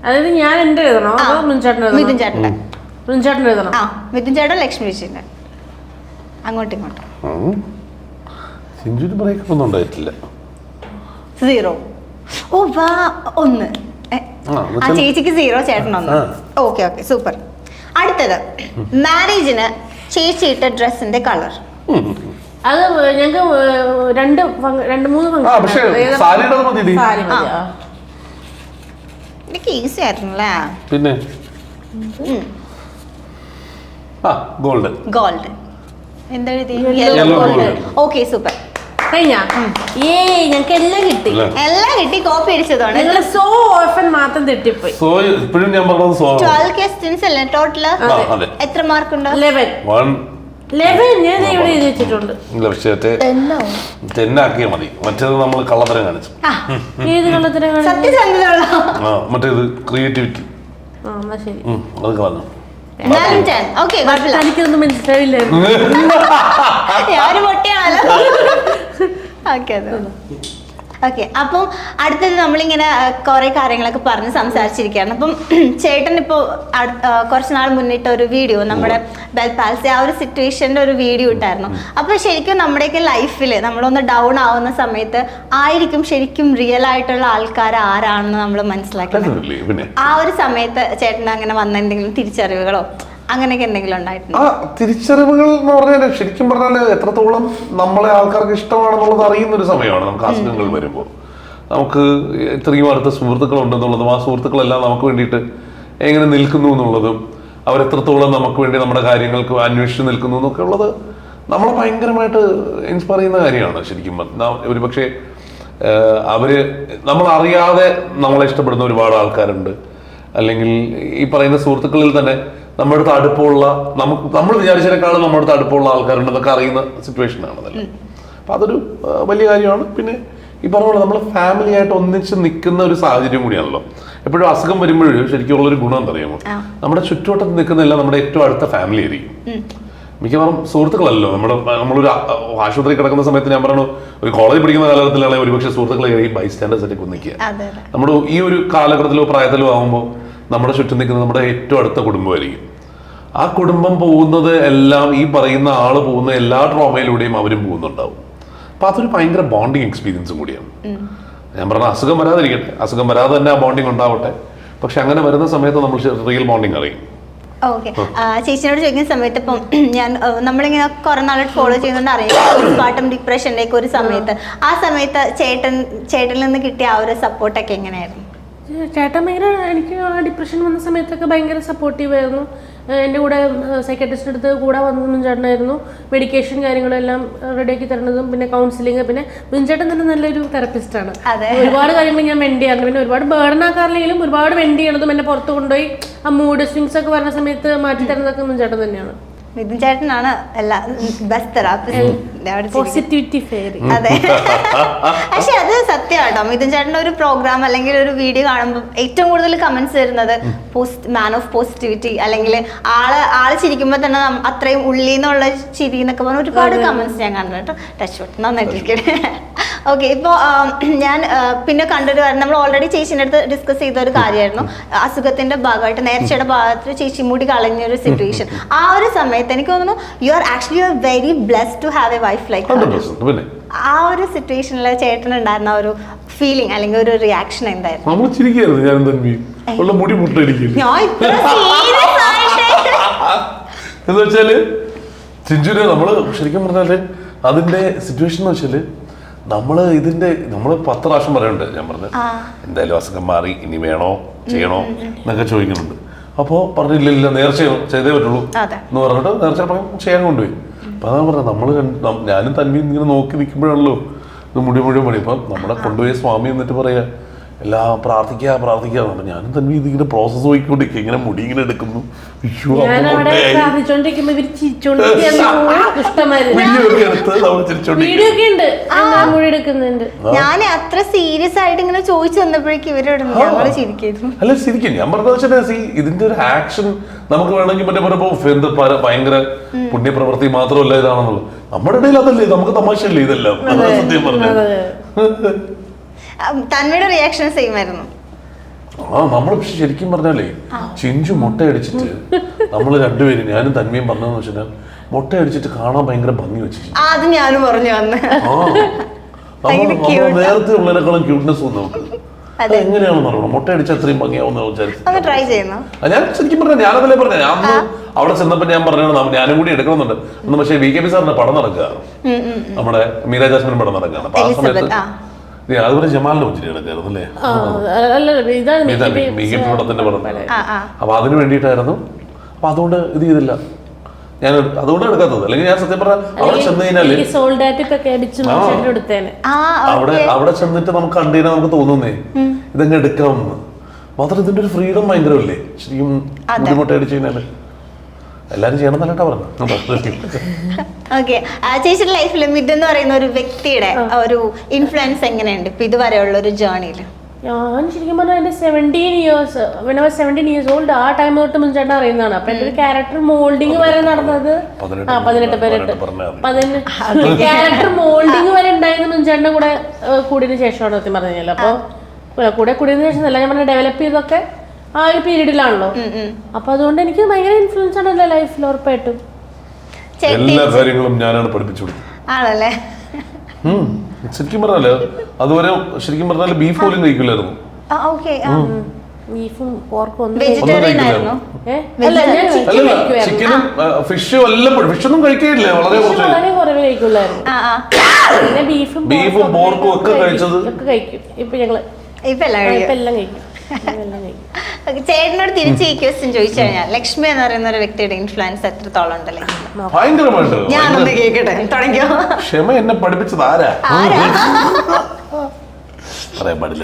അതായത് ഞാൻ എന്റെ എഴുതണോ അതോ മിഥുൻ ചേട്ടൻ എഴുതണോ? മിഥുൻ ചേട്ടൻ്റെ. മിഥുൻ ചേട്ടൻ എഴുതണം. മിഥുൻ ചേട്ടൻ ലക്ഷ്മി ചേച്ചിന്റെ അങ്ങോട്ടും ഇങ്ങോട്ടും. സിഞ്ചുവിന് ബ്രേക്കപ്പ് ഒന്നും ഉണ്ടായിട്ടില്ല. 0. ഓ വാ, 1. ചേച്ചിക്ക് 0, ചേട്ടൻ 1. Okay super. അടുത്തത്, മാരേജിന് ചേച്ചി ഇട്ട ഡ്രസ്സിന്റെ കളർ. അത് ഞങ്ങക്ക് 2-3 സാരി എനിക്ക് ഈസി ആയിരുന്നല്ലേ? പിന്നെ ഗോൾഡ്. ഗോൾഡ്. എന്താ Yellow gold. Okay super. കഴിഞ്ഞാ ഞങ്ങക്ക് എല്ലാം കിട്ടി. എല്ലാം കിട്ടി. കോപ്പി അടിച്ചതാണ്. നിങ്ങള് സോ ഓഫൻ മാത്രം തെറ്റിപ്പോയി. ഇപ്പോഴും ഞാൻ പറഞ്ഞത് 12 ക്വസ്റ്റ്യൻസ് അല്ലേ ടോട്ടല്? എത്ര മാർക്ക് ഉണ്ട്? 11 ഞാൻ ഇവിടെ എഴുതി വെച്ചിട്ടുണ്ട്. തെന്നാക്കിയാ മതി, മറ്റേത് നമ്മൾ കള്ളത്തരം കാണിച്ചു. ഏത് കള്ളത്തരം കാണിച്ചു? സത്യസന്ധതയുള്ള. മറ്റേത് ക്രിയേറ്റിവിറ്റി. ശരി, അത് കളഞ്ഞു. എനിക്കൊന്നും മനസ്സിലായില്ലായിരുന്നു. ഞാനൊരു പൊട്ടിയാണല്ലോ. ഓക്കെ, അപ്പം അടുത്തത് നമ്മളിങ്ങനെ കുറെ കാര്യങ്ങളൊക്കെ പറഞ്ഞ് സംസാരിച്ചിരിക്കുകയാണ്. അപ്പം ചേട്ടൻ ഇപ്പോൾ കുറച്ച് നാൾ മുന്നിട്ട് ഒരു വീഡിയോ, നമ്മുടെ ബെൽ പാൽസി ആ ഒരു സിറ്റുവേഷൻ്റെ ഒരു വീഡിയോ ഇട്ടായിരുന്നു. അപ്പോൾ ശരിക്കും നമ്മുടെയൊക്കെ ലൈഫിൽ നമ്മളൊന്ന് ഡൗൺ ആവുന്ന സമയത്ത് ആയിരിക്കും ശരിക്കും റിയൽ ആയിട്ടുള്ള ആൾക്കാർ ആരാണെന്ന് നമ്മൾ മനസ്സിലാക്കുന്നത്. ആ ഒരു സമയത്ത് ചേട്ടൻ അങ്ങനെ വന്ന എന്തെങ്കിലും തിരിച്ചറിവുകളോ അങ്ങനെയൊക്കെ എന്തെങ്കിലും ഉണ്ടായിട്ടുണ്ടോ? തിരിച്ചറിവുകൾ എന്ന് പറഞ്ഞാൽ ശരിക്കും പറഞ്ഞാൽ എത്രത്തോളം നമ്മളെ ആൾക്കാർക്ക് ഇഷ്ടമാണെന്നുള്ളത് അറിയുന്ന ഒരു സമയമാണ്. നമുക്ക് അസുഖങ്ങൾ വരുമ്പോൾ നമുക്ക് ഇത്രയും അടുത്ത സുഹൃത്തുക്കൾ ഉണ്ടെന്നുള്ളതും ആ സുഹൃത്തുക്കളെല്ലാം നമുക്ക് വേണ്ടിയിട്ട് എങ്ങനെ നിൽക്കുന്നു എന്നുള്ളതും അവരെത്രത്തോളം നമുക്ക് വേണ്ടി നമ്മുടെ കാര്യങ്ങൾക്ക് അന്വേഷിച്ച് നിൽക്കുന്നു എന്നൊക്കെ ഉള്ളത് നമ്മളെ ഭയങ്കരമായിട്ട് ഇൻസ്പയർ ചെയ്യുന്ന കാര്യമാണ്. ശരിക്കും ഒരുപക്ഷെ നമ്മളറിയാതെ നമ്മളെ ഇഷ്ടപ്പെടുന്ന ഒരുപാട് ആൾക്കാരുണ്ട്. അല്ലെങ്കിൽ ഈ പറയുന്ന സുഹൃത്തുക്കളിൽ തന്നെ നമ്മുടെ അടുത്ത് അടുപ്പമുള്ള, നമ്മൾ വിചാരിച്ചതിനേക്കാളും നമ്മുടെ അടുത്ത് അടുപ്പമുള്ള ആൾക്കാരുണ്ടെന്നൊക്കെ അറിയുന്ന സിറ്റുവേഷനാണ് അതല്ലേ. അപ്പം അതൊരു വലിയ കാര്യമാണ്. പിന്നെ ഈ പറഞ്ഞ പോലെ നമ്മൾ ഫാമിലി ആയിട്ട് ഒന്നിച്ച് നിൽക്കുന്ന ഒരു സാഹചര്യം കൂടിയാണല്ലോ. എപ്പോഴും അസുഖം വരുമ്പോഴും ശരിക്കും ഉള്ളൊരു ഗുണം എന്തറിയാമോ, നമ്മുടെ ചുറ്റുവട്ടത്ത് നിൽക്കുന്നതെല്ലാം നമ്മുടെ ഏറ്റവും അടുത്ത ഫാമിലി ആയിരിക്കും. മിക്കവാറും സുഹൃത്തുക്കളല്ലോ. നമ്മളൊരു ആശുപത്രി കിടക്കുന്ന സമയത്ത് ഞാൻ പറഞ്ഞു, ഒരു കോളേജിൽ പഠിക്കുന്ന കാലഘട്ടത്തിലാണെങ്കിൽ ഒരുപക്ഷെ സുഹൃത്തുക്കളെ ബൈസ്റ്റാൻഡേഴ്സ് ആയിട്ട് നിൽക്കുക. നമ്മുടെ ഈ ഒരു കാലഘട്ടത്തിലോ പ്രായത്തിലോ ആകുമ്പോൾ നമ്മുടെ ചുറ്റും നിൽക്കുന്നത് നമ്മുടെ ഏറ്റവും അടുത്ത കുടുംബമായിരിക്കും. ആ കുടുംബം പോകുന്നത് എല്ലാം ഈ പറയുന്ന ആള് പോകുന്ന എല്ലാ ട്രോമയിലൂടെയും അവരും പോകുന്നുണ്ടാവും. അപ്പൊ അതൊരു ഭയങ്കര ബോണ്ടിങ് എക്സ്പീരിയൻസും കൂടിയാണ്. ഞാൻ പറഞ്ഞ അസുഖം വരാതിരിക്കട്ടെ, അസുഖം വരാതെ തന്നെ ആ ബോണ്ടിങ് ഉണ്ടാവട്ടെ. പക്ഷെ അങ്ങനെ വരുന്ന സമയത്ത് നമ്മൾ റിയൽ ബോണ്ടിങ് അറിയും. ഓക്കെ, ചേച്ചിനോട് ചോദിക്കുന്ന സമയത്ത് ഇപ്പം ഞാൻ നമ്മളിങ്ങനെ കുറെ നാളായിട്ട് ഫോളോ ചെയ്യുന്നുണ്ട് അറിയാം, ഒരുപാട്ടും ഡിപ്രഷൻ്റെയൊക്കെ ഒരു സമയത്ത്, ആ സമയത്ത് ചേട്ടനിൽ നിന്ന് കിട്ടിയ ആ ഒരു സപ്പോർട്ടൊക്കെ എങ്ങനെയായിരുന്നു? ചേട്ടൻ ഭയങ്കര, എനിക്ക് ആ ഡിപ്രഷൻ വന്ന സമയത്തൊക്കെ ഭയങ്കര സപ്പോർട്ടീവ് ആയിരുന്നു. എൻ്റെ കൂടെ സൈക്കാട്രിസ്റ്റിൻ്റെ അടുത്ത് കൂടെ വന്നതും ചേട്ടനായിരുന്നു. മെഡിക്കേഷൻ കാര്യങ്ങളെല്ലാം റെഡിയാക്കി തരുന്നതും പിന്നെ കൗൺസിലിങ്. പിന്നെ മിഞ്ചേട്ടൻ തന്നെ നല്ലൊരു തെറപ്പിസ്റ്റാണ്. ഒരുപാട് കാര്യങ്ങൾ ഞാൻ വെൻഡ് ചെയ്യാറുണ്ട്. പിന്നെ ഒരുപാട് ബേർഡൻ ആക്കാറില്ലെങ്കിലും ഒരുപാട് വെൻഡ് ചെയ്യണതും എന്നെ പുറത്ത് കൊണ്ടുപോയി ആ മൂഡ് സ്വിങ്സ് ഒക്കെ വരുന്ന സമയത്ത് മാറ്റി തരുന്നതൊക്കെ മിഞ്ചേട്ടൻ തന്നെയാണ്. മിഥുൻ ചേട്ടനാണ് എല്ലാ ബെസ്റ്റ് തെറാപ്പിസ്റ്റ്. Positivity fair. അതെ, പക്ഷെ അത് സത്യമാട്ടോ. മിഥുൻ ചേട്ടൻ്റെ ഒരു പ്രോഗ്രാം അല്ലെങ്കിൽ ഒരു വീഡിയോ കാണുമ്പോൾ ഏറ്റവും കൂടുതൽ കമന്റ്സ് വരുന്നത് മാൻ ഓഫ് പോസിറ്റിവിറ്റി, അല്ലെങ്കിൽ ആള് ചിരിക്കുമ്പോൾ തന്നെ അത്രയും ഉള്ളിൽ ചിരി എന്നൊക്കെ പറഞ്ഞ ഒരുപാട് കമന്റ്സ് ഞാൻ കണ്ടു കേട്ടോ. ടച്ച് വിട്ട് നന്നായിട്ടിരിക്കട്ടെ. ഓക്കെ, ഇപ്പോൾ ഞാൻ പിന്നെ കണ്ടൊരു കാര്യം, നമ്മൾ ഓൾറെഡി ചേച്ചീൻ്റെ അടുത്ത് ഡിസ്കസ് ചെയ്ത ഒരു കാര്യമായിരുന്നു, അസുഖത്തിന്റെ ഭാഗമായിട്ട് നേർച്ചയുടെ ഭാഗത്ത് ചേച്ചി മുടി കളഞ്ഞൊരു സിറ്റുവേഷൻ. ആ ഒരു സമയത്ത് എനിക്ക് തോന്നുന്നു you are very blessed to have a wife like. ആ ഒരു സിറ്റുവേഷനിൽ ചേട്ടൻ ഉണ്ടായിരുന്ന ഒരു ഫീലിംഗ് അല്ലെങ്കിൽ ഒരു റിയാക്ഷൻ എന്തായിരുന്നു? എന്ന് വെച്ചാല് ചിഞ്ചുനെ നമ്മള് ശരിക്കും പറഞ്ഞാല് അതിന്റെ സിറ്റുവേഷൻ എന്ന് വെച്ചാല് നമ്മള് 10 പ്രാവശ്യം പറയുന്നുണ്ട്. ഞാൻ പറഞ്ഞു എന്തായാലും അസുഖം മാറി, ഇനി വേണോ ചെയ്യണോ എന്നൊക്കെ ചോദിക്കുന്നുണ്ട്. അപ്പോൾ പറഞ്ഞില്ല, നേർച്ച ചെയ്തേ പറ്റുള്ളൂ എന്ന് പറഞ്ഞിട്ട് നേർച്ച ചെയ്യാൻ കൊണ്ടുപോയി. അപ്പൊ അതാണ് പറഞ്ഞത്, ഞാനും തന്മയും ഇങ്ങനെ നോക്കി നിൽക്കുമ്പോഴാണല്ലോ ഇത് മുഴുവൻ പണി. ഇപ്പം നമ്മളെ കൊണ്ടുപോയ സ്വാമി എന്നിട്ട് പറയാ, എല്ലാം പ്രാർത്ഥിക്കുക. ഞാനും തന്നെ ഇതിങ്ങനെ പ്രോസസ്സ് പോയിക്കൊണ്ടിരിക്കുക, ഇങ്ങനെ മുടി ഇങ്ങനെ എടുക്കുന്നു. ഞാനവിടെ പ്രാർത്ഥിച്ചോണ്ടിരിക്കുമ്പോ ഇവര് വീഡിയോ ഒക്കെ ഉണ്ട് മുടി എടുക്കുന്നുണ്ട്. ഞാൻ അത്ര സീരിയസ് ആയിട്ട് ഇങ്ങനെ ചോദിച്ചു വന്നപ്പോഴേക്കും ഇവരോട് ഞങ്ങള് ചിരിക്കുന്നു. അല്ല ശരിക്കും ഞാൻ പറഞ്ഞ വെച്ചാൽ ഇതിന്റെ ഒരു ആക്ഷൻ നമുക്ക് വേണമെങ്കിൽ മറ്റേ പറയുമ്പോ ഭയങ്കര പുണ്യപ്രവൃത്തി മാത്രമല്ല ഇതാണെന്നുള്ളത്. നമ്മുടെ ഇടയിൽ അതല്ലേ, നമുക്ക് തമാശയല്ലേ ഇതെല്ലാം. അതാണ് സത്യം പറഞ്ഞത്. തന്മയുടെ റിയാക്ഷൻ സെയിം ആയിരുന്നു. നമ്മള് പക്ഷെ ശരിക്കും പറഞ്ഞാലേ ചിഞ്ചു മുട്ടയടിച്ചിട്ട് നമ്മള് രണ്ടുപേരും, ഞാനും തന്മയും പറഞ്ഞതെന്ന് വെച്ചാൽ മുട്ടയടിച്ചിട്ട് കാണാൻ ഭയങ്കര ഭംഗി വെച്ചിട്ടുണ്ട്. അത് ഞാനും പറഞ്ഞു വന്ന് നേരത്തെ ഉള്ളതിനേക്കാളും ക്യൂട്ട്നെസ് നമുക്ക് എങ്ങനെയാണെന്ന് അറിയണം. മുട്ടയടിച്ച അത്രയും ഭംഗിയാവുന്ന വിചാരിച്ചു ട്രൈ ചെയ്യുന്നു. ഞാൻ ശരിക്കും പറഞ്ഞ ഞാനതല്ലേ പറഞ്ഞ, ഞാൻ അവിടെ ചെന്നപ്പോ ഞാൻ പറഞ്ഞു ഞാനും കൂടി എടുക്കണമെന്നുണ്ട് അന്ന്. പക്ഷേ VKP സാറിന്റെ പടം നടക്കുക, നമ്മുടെ മീര ജാസ്മിൻ പടം നടക്കുകയാണ്. അപ്പൊ ആ സമയത്ത് അതുപോലെ ജമാലിന്റെ മുച്ചിരി കിടക്കായിരുന്നു അല്ലേ, VKP പടത്തിന്റെ പടം. അപ്പൊ അതിന് വേണ്ടിയിട്ടായിരുന്നു. അപ്പൊ അതുകൊണ്ട് ഇത് ചെയ്തില്ല ഞാൻ, അതുകൊണ്ട് എടുക്കാത്തത്. അല്ലെങ്കിൽ ഞാൻ സത്യം പറഞ്ഞ അവിടെ ചെന്ന് കഴിഞ്ഞാല് അവിടെ ചെന്നിട്ട് നമുക്ക് കണ്ടു നമുക്ക് തോന്നുന്നേ ഇതങ്ങ് എടുക്കാമെന്ന്. മാത്രം ഇതിന്റെ ഒരു ഫ്രീഡം ഭയങ്കരമല്ലേ ശരിക്കും. ബുദ്ധിമുട്ട് അടിച്ചു കഴിഞ്ഞാല് എല്ലാരും ചെയ്യണം എന്നല്ല പറഞ്ഞു. ഓക്കെ, ചേച്ചിയുടെ ലൈഫിൽ മിഡ് എന്ന് പറയുന്ന ഒരു വ്യക്തിയുടെ ഒരു ഇൻഫ്ലുവൻസ് എങ്ങനെയുണ്ട് ഇപ്പൊ ഇതുവരെയുള്ള ഒരു ജേർണിയില്? ഞാൻ ശരിക്കും പറഞ്ഞാൽ എൻ്റെ 17 years old ആ ടൈം തൊട്ട് മുൻചേട്ടൻ അറിയുന്നതാണ്. അപ്പൊ എൻ്റെ ഒരു ക്യാരക്ടർ മോൾഡിങ് വരെ നടന്നത് 18 ക്യാരക്ടർ മോൾഡിങ് വരെ ഉണ്ടായിരുന്ന മുൻചേട്ടൻ്റെ കൂടെ കൂടിയതിന് ശേഷമാണ് സത്യം പറഞ്ഞു കഴിഞ്ഞാൽ. അപ്പൊ കൂടിയതിന് ശേഷം അല്ല ഞാൻ പറഞ്ഞ ഡെവലപ്പ് ചെയ്തൊക്കെ ആ ഒരു പീരീഡിലാണല്ലോ. അപ്പൊ അതുകൊണ്ട് എനിക്ക് ഭയങ്കര ഇൻഫ്ലുവൻസ് ആണ് എൻ്റെ ലൈഫിൽ ഉറപ്പായിട്ടും. എല്ലാ കാര്യങ്ങളും ഞാനാണ് പഠിപ്പിച്ചു കൊടുത്തത്. ആണല്ലേ? ശരിക്കും പറഞ്ഞാല് അതുവരെ ശരിക്കും പറഞ്ഞാല് ബീഫ് പോലും കഴിക്കില്ലായിരുന്നു. ബീഫും പോർക്കും ചിക്കനും ഫിഷും എല്ലാം ഫിഷൊന്നും കഴിക്കില്ല, വളരെ കുറവേ കഴിക്കുള്ളായിരുന്നു. പിന്നെ ബീഫും പോർക്കും ഒക്കെ കഴിച്ചത് കഴിക്കും. ഇപ്പൊ ഞങ്ങള് എല്ലാം കഴിക്കും. ചേട്ടനോട് തിരിച്ച് ഈ ക്വസ്റ്റ്യൻ ചോദിച്ചു കഴിഞ്ഞാൽ ലക്ഷ്മി എന്ന് പറയുന്ന ഒരു വ്യക്തിയുടെ ഇൻഫ്ലുവൻസ് എത്രത്തോളം ഉണ്ടല്ലേ? ഭയങ്കരമായിട്ട്. ഞാനൊന്ന് കേൾക്കട്ടെ, തുടങ്ങിയോ? ക്ഷമ എന്നെ പഠിപ്പിച്ചത് ആരാ പറയാൻ പാടില്ല.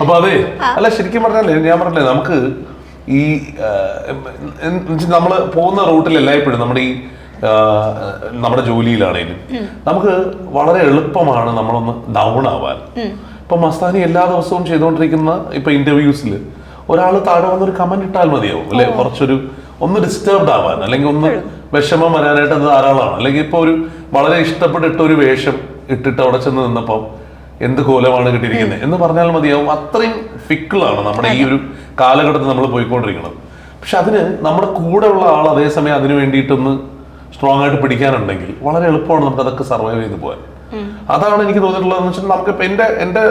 അപ്പൊ അതെ, അല്ല ശരിക്കും പറഞ്ഞാലേ ഞാൻ പറഞ്ഞില്ലേ നമുക്ക് ഈ നമ്മള് പോകുന്ന റൂട്ടിൽ എല്ലായ്പ്പോഴും നമ്മുടെ ജോലിയിലാണേലും നമുക്ക് വളരെ എളുപ്പമാണ് നമ്മളൊന്ന് ഡൗൺ ആവാൻ. ഇപ്പൊ മസ്താനി എല്ലാ ദിവസവും ചെയ്തുകൊണ്ടിരിക്കുന്ന ഇപ്പൊ ഇന്റർവ്യൂസിൽ ഒരാൾ താഴെ വന്നൊരു കമന്റ് ഇട്ടാൽ മതിയാവും അല്ലെ, കുറച്ചൊരു ഒന്ന് ഡിസ്റ്റർബ്ഡ് ആവാൻ അല്ലെങ്കിൽ ഒന്ന് വിഷമം വരാനായിട്ട് അത് ധാരാളമാണ്. അല്ലെങ്കിൽ ഇപ്പൊ ഒരു വളരെ ഇഷ്ടപ്പെട്ടിട്ട് ഒരു വേഷം ഇട്ടിട്ട് അവിടെ ചെന്ന് നിന്നപ്പം എന്ത് കോലമാണ് കിട്ടിയിരിക്കുന്നത് എന്ന് പറഞ്ഞാൽ മതിയാവും. അത്രയും ഫിക്കിളാണ് നമ്മുടെ ഈ ഒരു കാലഘട്ടത്തിൽ നമ്മൾ പോയിക്കൊണ്ടിരിക്കുന്നത്. പക്ഷെ അതിന് നമ്മുടെ കൂടെ ഉള്ള ആൾ അതേസമയം അതിന് വേണ്ടിയിട്ടൊന്ന് സ്ട്രോങ് ആയിട്ട് പിടിക്കാനുണ്ടെങ്കിൽ വളരെ എളുപ്പമാണ് നമുക്ക് അതൊക്കെ സർവൈവ് ചെയ്ത് പോകാൻ. അതാണ് എനിക്ക് തോന്നിയിട്ടുള്ളതെന്ന് വെച്ചാൽ നമുക്കിപ്പോൾ എൻ്റെ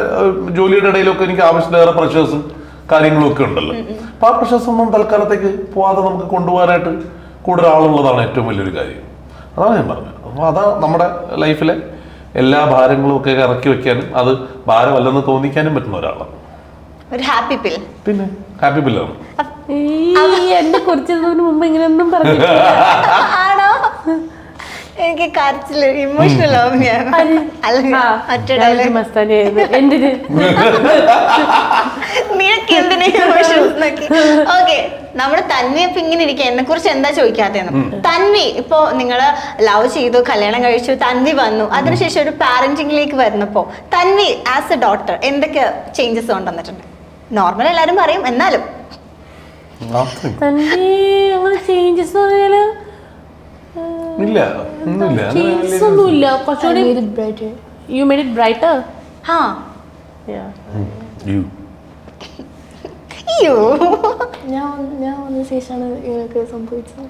ജോലിയുടെ ഇടയിലൊക്കെ എനിക്ക് ആവശ്യത്തിലേറെ പ്രഷേഴ്സും കാര്യങ്ങളും ഒക്കെ ഉണ്ടല്ലോ. അപ്പൊ ആ പ്രഷേഴ്സ് ഒന്നും തൽക്കാലത്തേക്ക് പോവാതെ നമുക്ക് കൊണ്ടുപോകാനായിട്ട് കൂടെ ഒരാളുള്ളതാണ് ഏറ്റവും വലിയൊരു കാര്യം. അതാണ് ഞാൻ പറഞ്ഞത്. അപ്പോൾ അതാ നമ്മുടെ ലൈഫിലെ എല്ലാ ഭാരങ്ങളും ഒക്കെ ഇറക്കി വെക്കാനും അത് ഭാരമല്ലെന്ന് തോന്നിക്കാനും പറ്റുന്ന ഒരാളാണ്. ഒരു ഹാപ്പി പിൽ. പിന്നെ ഹാപ്പി പില്ലാണ്. എന്നെ കുറിച്ചതിന് മുമ്പ് ഇങ്ങനെയൊന്നും പറഞ്ഞു എനിക്ക് കരച്ചില് ഇമോഷണൽ ആവും ഞാൻ. നിനക്ക് എന്തിനാ ഇമോഷണൽ? ഓക്കെ, നമ്മുടെ തന്വി ഇപ്പൊ ഇങ്ങനെ ഇരിക്കുക, എന്നെ കുറിച്ച് എന്താ ചോദിക്കാത്തെന്ന്. തന്വി ഇപ്പൊ നിങ്ങള് ലവ് ചെയ്തു, കല്യാണം കഴിച്ചു, തന്വി വന്നു, അതിനുശേഷം ഒരു പാരന്റിംഗിലേക്ക് വരുന്നപ്പോ തന്വി ആസ് എ ഡോട്ടർ എന്തൊക്കെ ചേഞ്ചസ് കൊണ്ടുവന്നിട്ടുണ്ട്? നോർമൽ എല്ലാരും പറയും, എന്നാലും തന്വി അങ്ങനെ ചേഞ്ചസ് പറഞ്ഞാല് ഇല്ല, ഒന്നുമില്ല. You made it brighter. Yeah. ഞാൻ വന്ന ശേഷമാണ് ഇതൊക്കെ സംഭവിച്ചത്.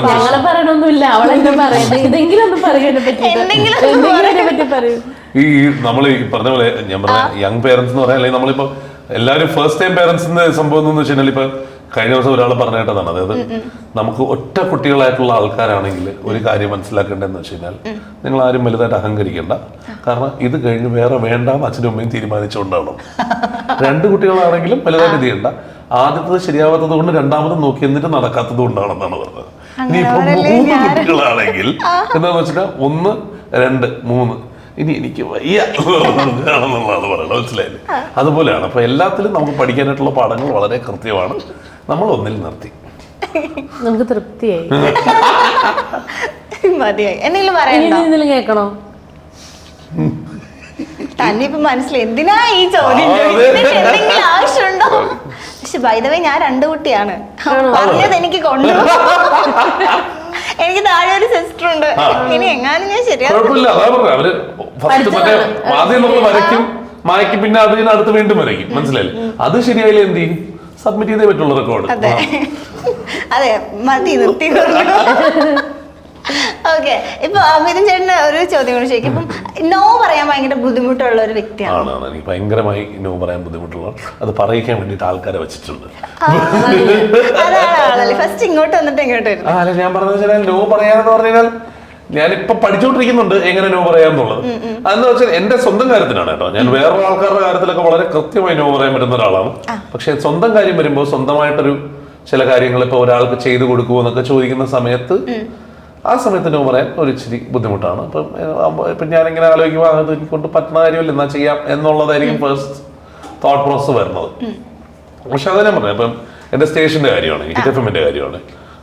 ഞങ്ങളെ പറയണൊന്നുമില്ല, അവളെന്നെ പറയുന്നത് ഇതെങ്കിലും ഒന്ന് പറയാനെ പറ്റി പറയൂ. ഈ നമ്മൾ ഈ പറഞ്ഞ പോലെ ഞാൻ പറഞ്ഞ യങ് പേരൻസ് എന്ന് പറയാൻ, അല്ലെങ്കിൽ നമ്മളിപ്പോ എല്ലാവരും ഫസ്റ്റ് ടൈം പേരൻസിന്റെ സംഭവം എന്ന് വെച്ച് കഴിഞ്ഞാൽ ഇപ്പൊ കഴിഞ്ഞ ദിവസം ഒരാൾ പറഞ്ഞിട്ടതാണ്. അതായത് നമുക്ക് ഒറ്റ കുട്ടികളായിട്ടുള്ള ആൾക്കാരാണെങ്കിൽ ഒരു കാര്യം മനസ്സിലാക്കേണ്ടതെന്ന് വെച്ച് കഴിഞ്ഞാൽ നിങ്ങൾ ആരും വലുതായിട്ട് അഹങ്കരിക്കേണ്ട. കാരണം ഇത് കഴിഞ്ഞ് വേറെ വേണ്ടാന്ന് അച്ഛനും അമ്മയും തീരുമാനിച്ചുകൊണ്ടാണ്. 2 കുട്ടികളാണെങ്കിലും വലുതായിട്ട് ചെയ്യണ്ട. ആദ്യത്തത് ശരിയാവാത്തത് കൊണ്ട് രണ്ടാമത് നോക്കി എന്നിട്ട് നടക്കാത്തത് കൊണ്ടാണെന്നാണ് പറഞ്ഞത്. ഇനിയിപ്പോ പറഞ്ഞല്ലേ 3 കുട്ടികളാണെങ്കിൽ എന്താന്ന് വെച്ചാൽ 1, 2, 3 ഇനി എനിക്ക് വയ്യ ആണെന്നുള്ളതാണ് പറയണത്, മനസ്സിലായില്ലേ? അതുപോലെയാണ്. അപ്പൊ എല്ലാത്തിലും നമുക്ക് പഠിക്കാനായിട്ടുള്ള പാഠങ്ങൾ വളരെ കൃത്യമാണ്. നമ്മൾ ഒന്നിൽ നിർത്തി, നമുക്ക് തൃപ്തിയായി. മതിയായി. എന്തെങ്കിലും ഇനി പറയണ്ടോ? എന്തെങ്കിലും കേൾക്കണോ? തന്നെ ഇപ്പൊ മനസ്സിലായി എന്തിനാ ഈ ചോദ്യം ചോദിച്ചത്? എന്തെങ്കിലും ആവശ്യമുണ്ടോ? പക്ഷെ ബൈ ദ വേ ഞാൻ 2 കുട്ടിയാണ്. പറഞ്ഞത് എനിക്ക് എനിക്ക് താഴെ ഒരു സിസ്റ്റർ ഉണ്ട്. ഇനി എങ്ങാനും ഞാൻ ശരിയാ കുഴപ്പമില്ല. അതാ പറഞ്ഞ അവര് ഫസ്റ്റ് മറ്റേ ആദ്യം നമ്മൾ വരയ്ക്കും, മായ്ക്കും, പിന്നെ അതിന് അടുത്ത് വീണ്ടും വരയ്ക്കും, മനസ്സിലായില്ലേ? അത് ശരിയായില്ലേ എന്ത് ചെയ്യും? സബ്മിറ്റ് ചെയ്തേ പറ്റുള്ളൂ റെക്കോർഡ്. അതെ അതെ, മതി നിർത്തി. ഓക്കെ, ഇപ്പൊ മിഥുൻ ചേട്ടന് ഒരു ചോദ്യം കൂടി ചോദിക്കും. ഇപ്പം നോ പറയാൻ ഭയങ്കര ബുദ്ധിമുട്ടുള്ള ഒരു വ്യക്തിയാണ്. ആണ്. എനിക്ക് ഭയങ്കരമായി നോ പറയാൻ ബുദ്ധിമുട്ടുള്ള, അത് പറയിക്കാൻ വേണ്ടിയിട്ട് ആൾക്കാരെ വെച്ചിട്ടുണ്ട്. അതാണ് ഫസ്റ്റ് ഇങ്ങോട്ട് വന്നിട്ട് ഇങ്ങോട്ട് വരുന്നത്. അല്ല, ഞാൻ പറഞ്ഞു വെച്ചാൽ നോ പറയാന്ന് പറഞ്ഞാൽ ഞാനിപ്പൊ പഠിച്ചുകൊണ്ടിരിക്കുന്നുണ്ട് എങ്ങനെ നോ പറയാന്നുള്ളത്. അതെന്ന് വെച്ചാൽ എന്റെ സ്വന്തം കാര്യത്തിനാണ് കേട്ടോ. ഞാൻ വേറെ ആൾക്കാരുടെ കാര്യത്തിലൊക്കെ വളരെ കൃത്യമായി നോ പറയാൻ പറ്റുന്ന ഒരാളാണ്. പക്ഷെ സ്വന്തം കാര്യം വരുമ്പോൾ സ്വന്തമായിട്ടൊരു ചില കാര്യങ്ങൾ ഇപ്പൊ ഒരാൾക്ക് ചെയ്തു കൊടുക്കുമോ എന്നൊക്കെ ചോദിക്കുന്ന സമയത്ത് ആ സമയത്ത് നോ പറയാൻ ഒരു ഇച്ചിരി ബുദ്ധിമുട്ടാണ്. ഇപ്പം ഞാനിങ്ങനെ ആലോചിക്കുമ്പോൾ അത് എനിക്കൊണ്ട് പറ്റുന്ന കാര്യമല്ല, എന്നാ ചെയ്യാം എന്നുള്ളതായിരിക്കും ഫസ്റ്റ് തോട്ട് പ്രോസസ് വരുന്നത്. പക്ഷെ അത് ഞാൻ പറഞ്ഞു, ഇപ്പം എന്റെ സ്റ്റേഷന്റെ കാര്യമാണ്, ഹിറ്റ് എഫ്എമ്മിന്റെ കാര്യമാണ്,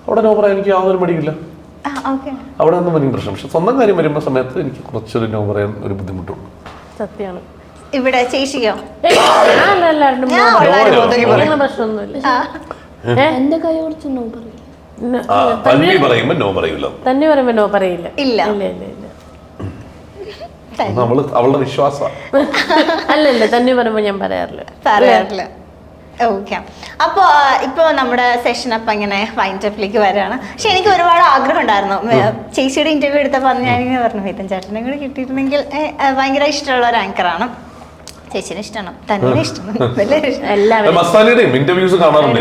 അവിടെ നോ പറയാൻ എനിക്ക് യാതൊരു മടിയില്ല. അവിടെ ഒന്നും വലിയ പ്രശ്നം. പക്ഷെ സ്വന്തം കാര്യം വരുമ്പോൾ സമയത്ത് എനിക്ക് കുറച്ചൊരു നോ പറയാൻ ഒരു ബുദ്ധിമുട്ടുണ്ട്. സത്യമാണ്. ഇവിടെ ചേച്ചിക്കോ? പ്രശ്നമൊന്നുമില്ല. എന്റെ കൈ കുറച്ച് നോ പറയും. തന്നെ പറയുമ്പോ നോ പറയൂല. തന്നെ പറയുമ്പോ നോ പറയില്ല. ഇല്ല ഇല്ല ഇല്ല ഇല്ല. നമ്മള് അവളുടെ വിശ്വാസമാണ്. അല്ലല്ല, തന്നെ പറയുമ്പോ ഞാൻ പറയാറില്ല. ഓക്കെ, അപ്പോൾ ഇപ്പോൾ നമ്മുടെ സെഷൻ അപ്പം ഇങ്ങനെ വൈൻഡപ്പിലേക്ക് വരികയാണ്. പക്ഷെ എനിക്ക് ഒരുപാട് ആഗ്രഹം ഉണ്ടായിരുന്നു. ചേച്ചിയുടെ ഇന്റർവ്യൂ എടുത്തപ്പോൾ ഞാനിങ്ങനെ പറഞ്ഞു, മിഥുൻ ചേട്ടനെ കൂടെ കിട്ടിയിരുന്നെങ്കിൽ. ഭയങ്കര ഇഷ്ടമുള്ള ഒരു ആങ്കറാണ്. ചേച്ചിനെ ഇഷ്ടമാണ്, തന്നെ ഇഷ്ടമാണ്. മസ്താനിയുടെയും ഇന്റർവ്യൂസ് കാണാറുണ്ട്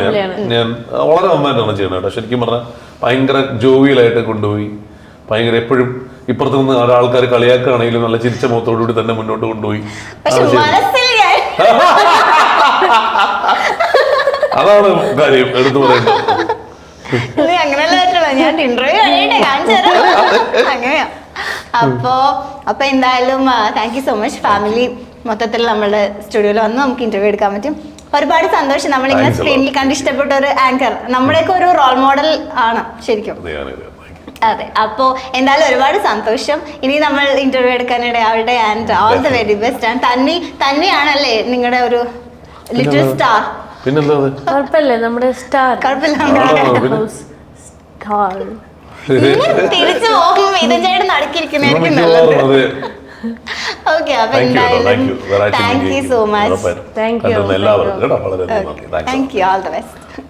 ഞാൻ വളരെ നന്നായിട്ടാണ് ചെയ്യുന്നത് കേട്ടോ. ശരിക്കും പറഞ്ഞാൽ ഭയങ്കര ജോവിയലായിട്ട് കൊണ്ടുപോയി, ഭയങ്കര എപ്പോഴും ഇപ്പുറത്ത് നിന്ന് ഒരാൾക്കാർ കളിയാക്കുകയാണെങ്കിലും നല്ല ചിരിച്ച മുഖത്തോടുകൂടി തന്നെ മുന്നോട്ട് കൊണ്ടുപോയി. അതാണ് കാര്യം എടുത്തു പറയുന്നത്. അങ്ങനെയല്ല പറ്റുള്ളൂ, ഞാൻ ഇന്റർവ്യൂ കഴിയട്ടെ കാണിച്ചു തരാം. അങ്ങനെയാ. അപ്പൊ എന്തായാലും thank you so much. Family മൊത്തത്തിൽ നമ്മുടെ സ്റ്റുഡിയോയിൽ വന്ന് നമുക്ക് ഇന്റർവ്യൂ എടുക്കാൻ പറ്റും. ഒരുപാട് സന്തോഷം. നമ്മളിങ്ങനെ സ്ക്രീനിൽ കണ്ട് ഇഷ്ടപ്പെട്ട ഒരു ആങ്കർ, നമ്മുടെയൊക്കെ ഒരു റോൾ മോഡൽ ആണ് ശരിക്കും. അതെ, അപ്പോ എന്തായാലും ഒരുപാട് സന്തോഷം. ഇനി നമ്മൾ ഇന്റർവ്യൂ എടുക്കാനിടയാവട്ടെ. And all the very best. And തന്നെയാണല്ലേ നിങ്ങളുടെ ഒരു ലിറ്റിൽ സ്റ്റാർ? കുഴപ്പമില്ലേ, നമ്മുടെ സ്റ്റാർ. തിരിച്ചു പോകും ഇത് ചേട്ടൻ നടക്കിരിക്കുന്നതായിരിക്കും നല്ലത്. ഓക്കെ, അപ്പൊ എന്തായാലും thank you so much. Thank you. എല്ലാവർക്കും വളരെ നന്ദി. Thank you. All the best.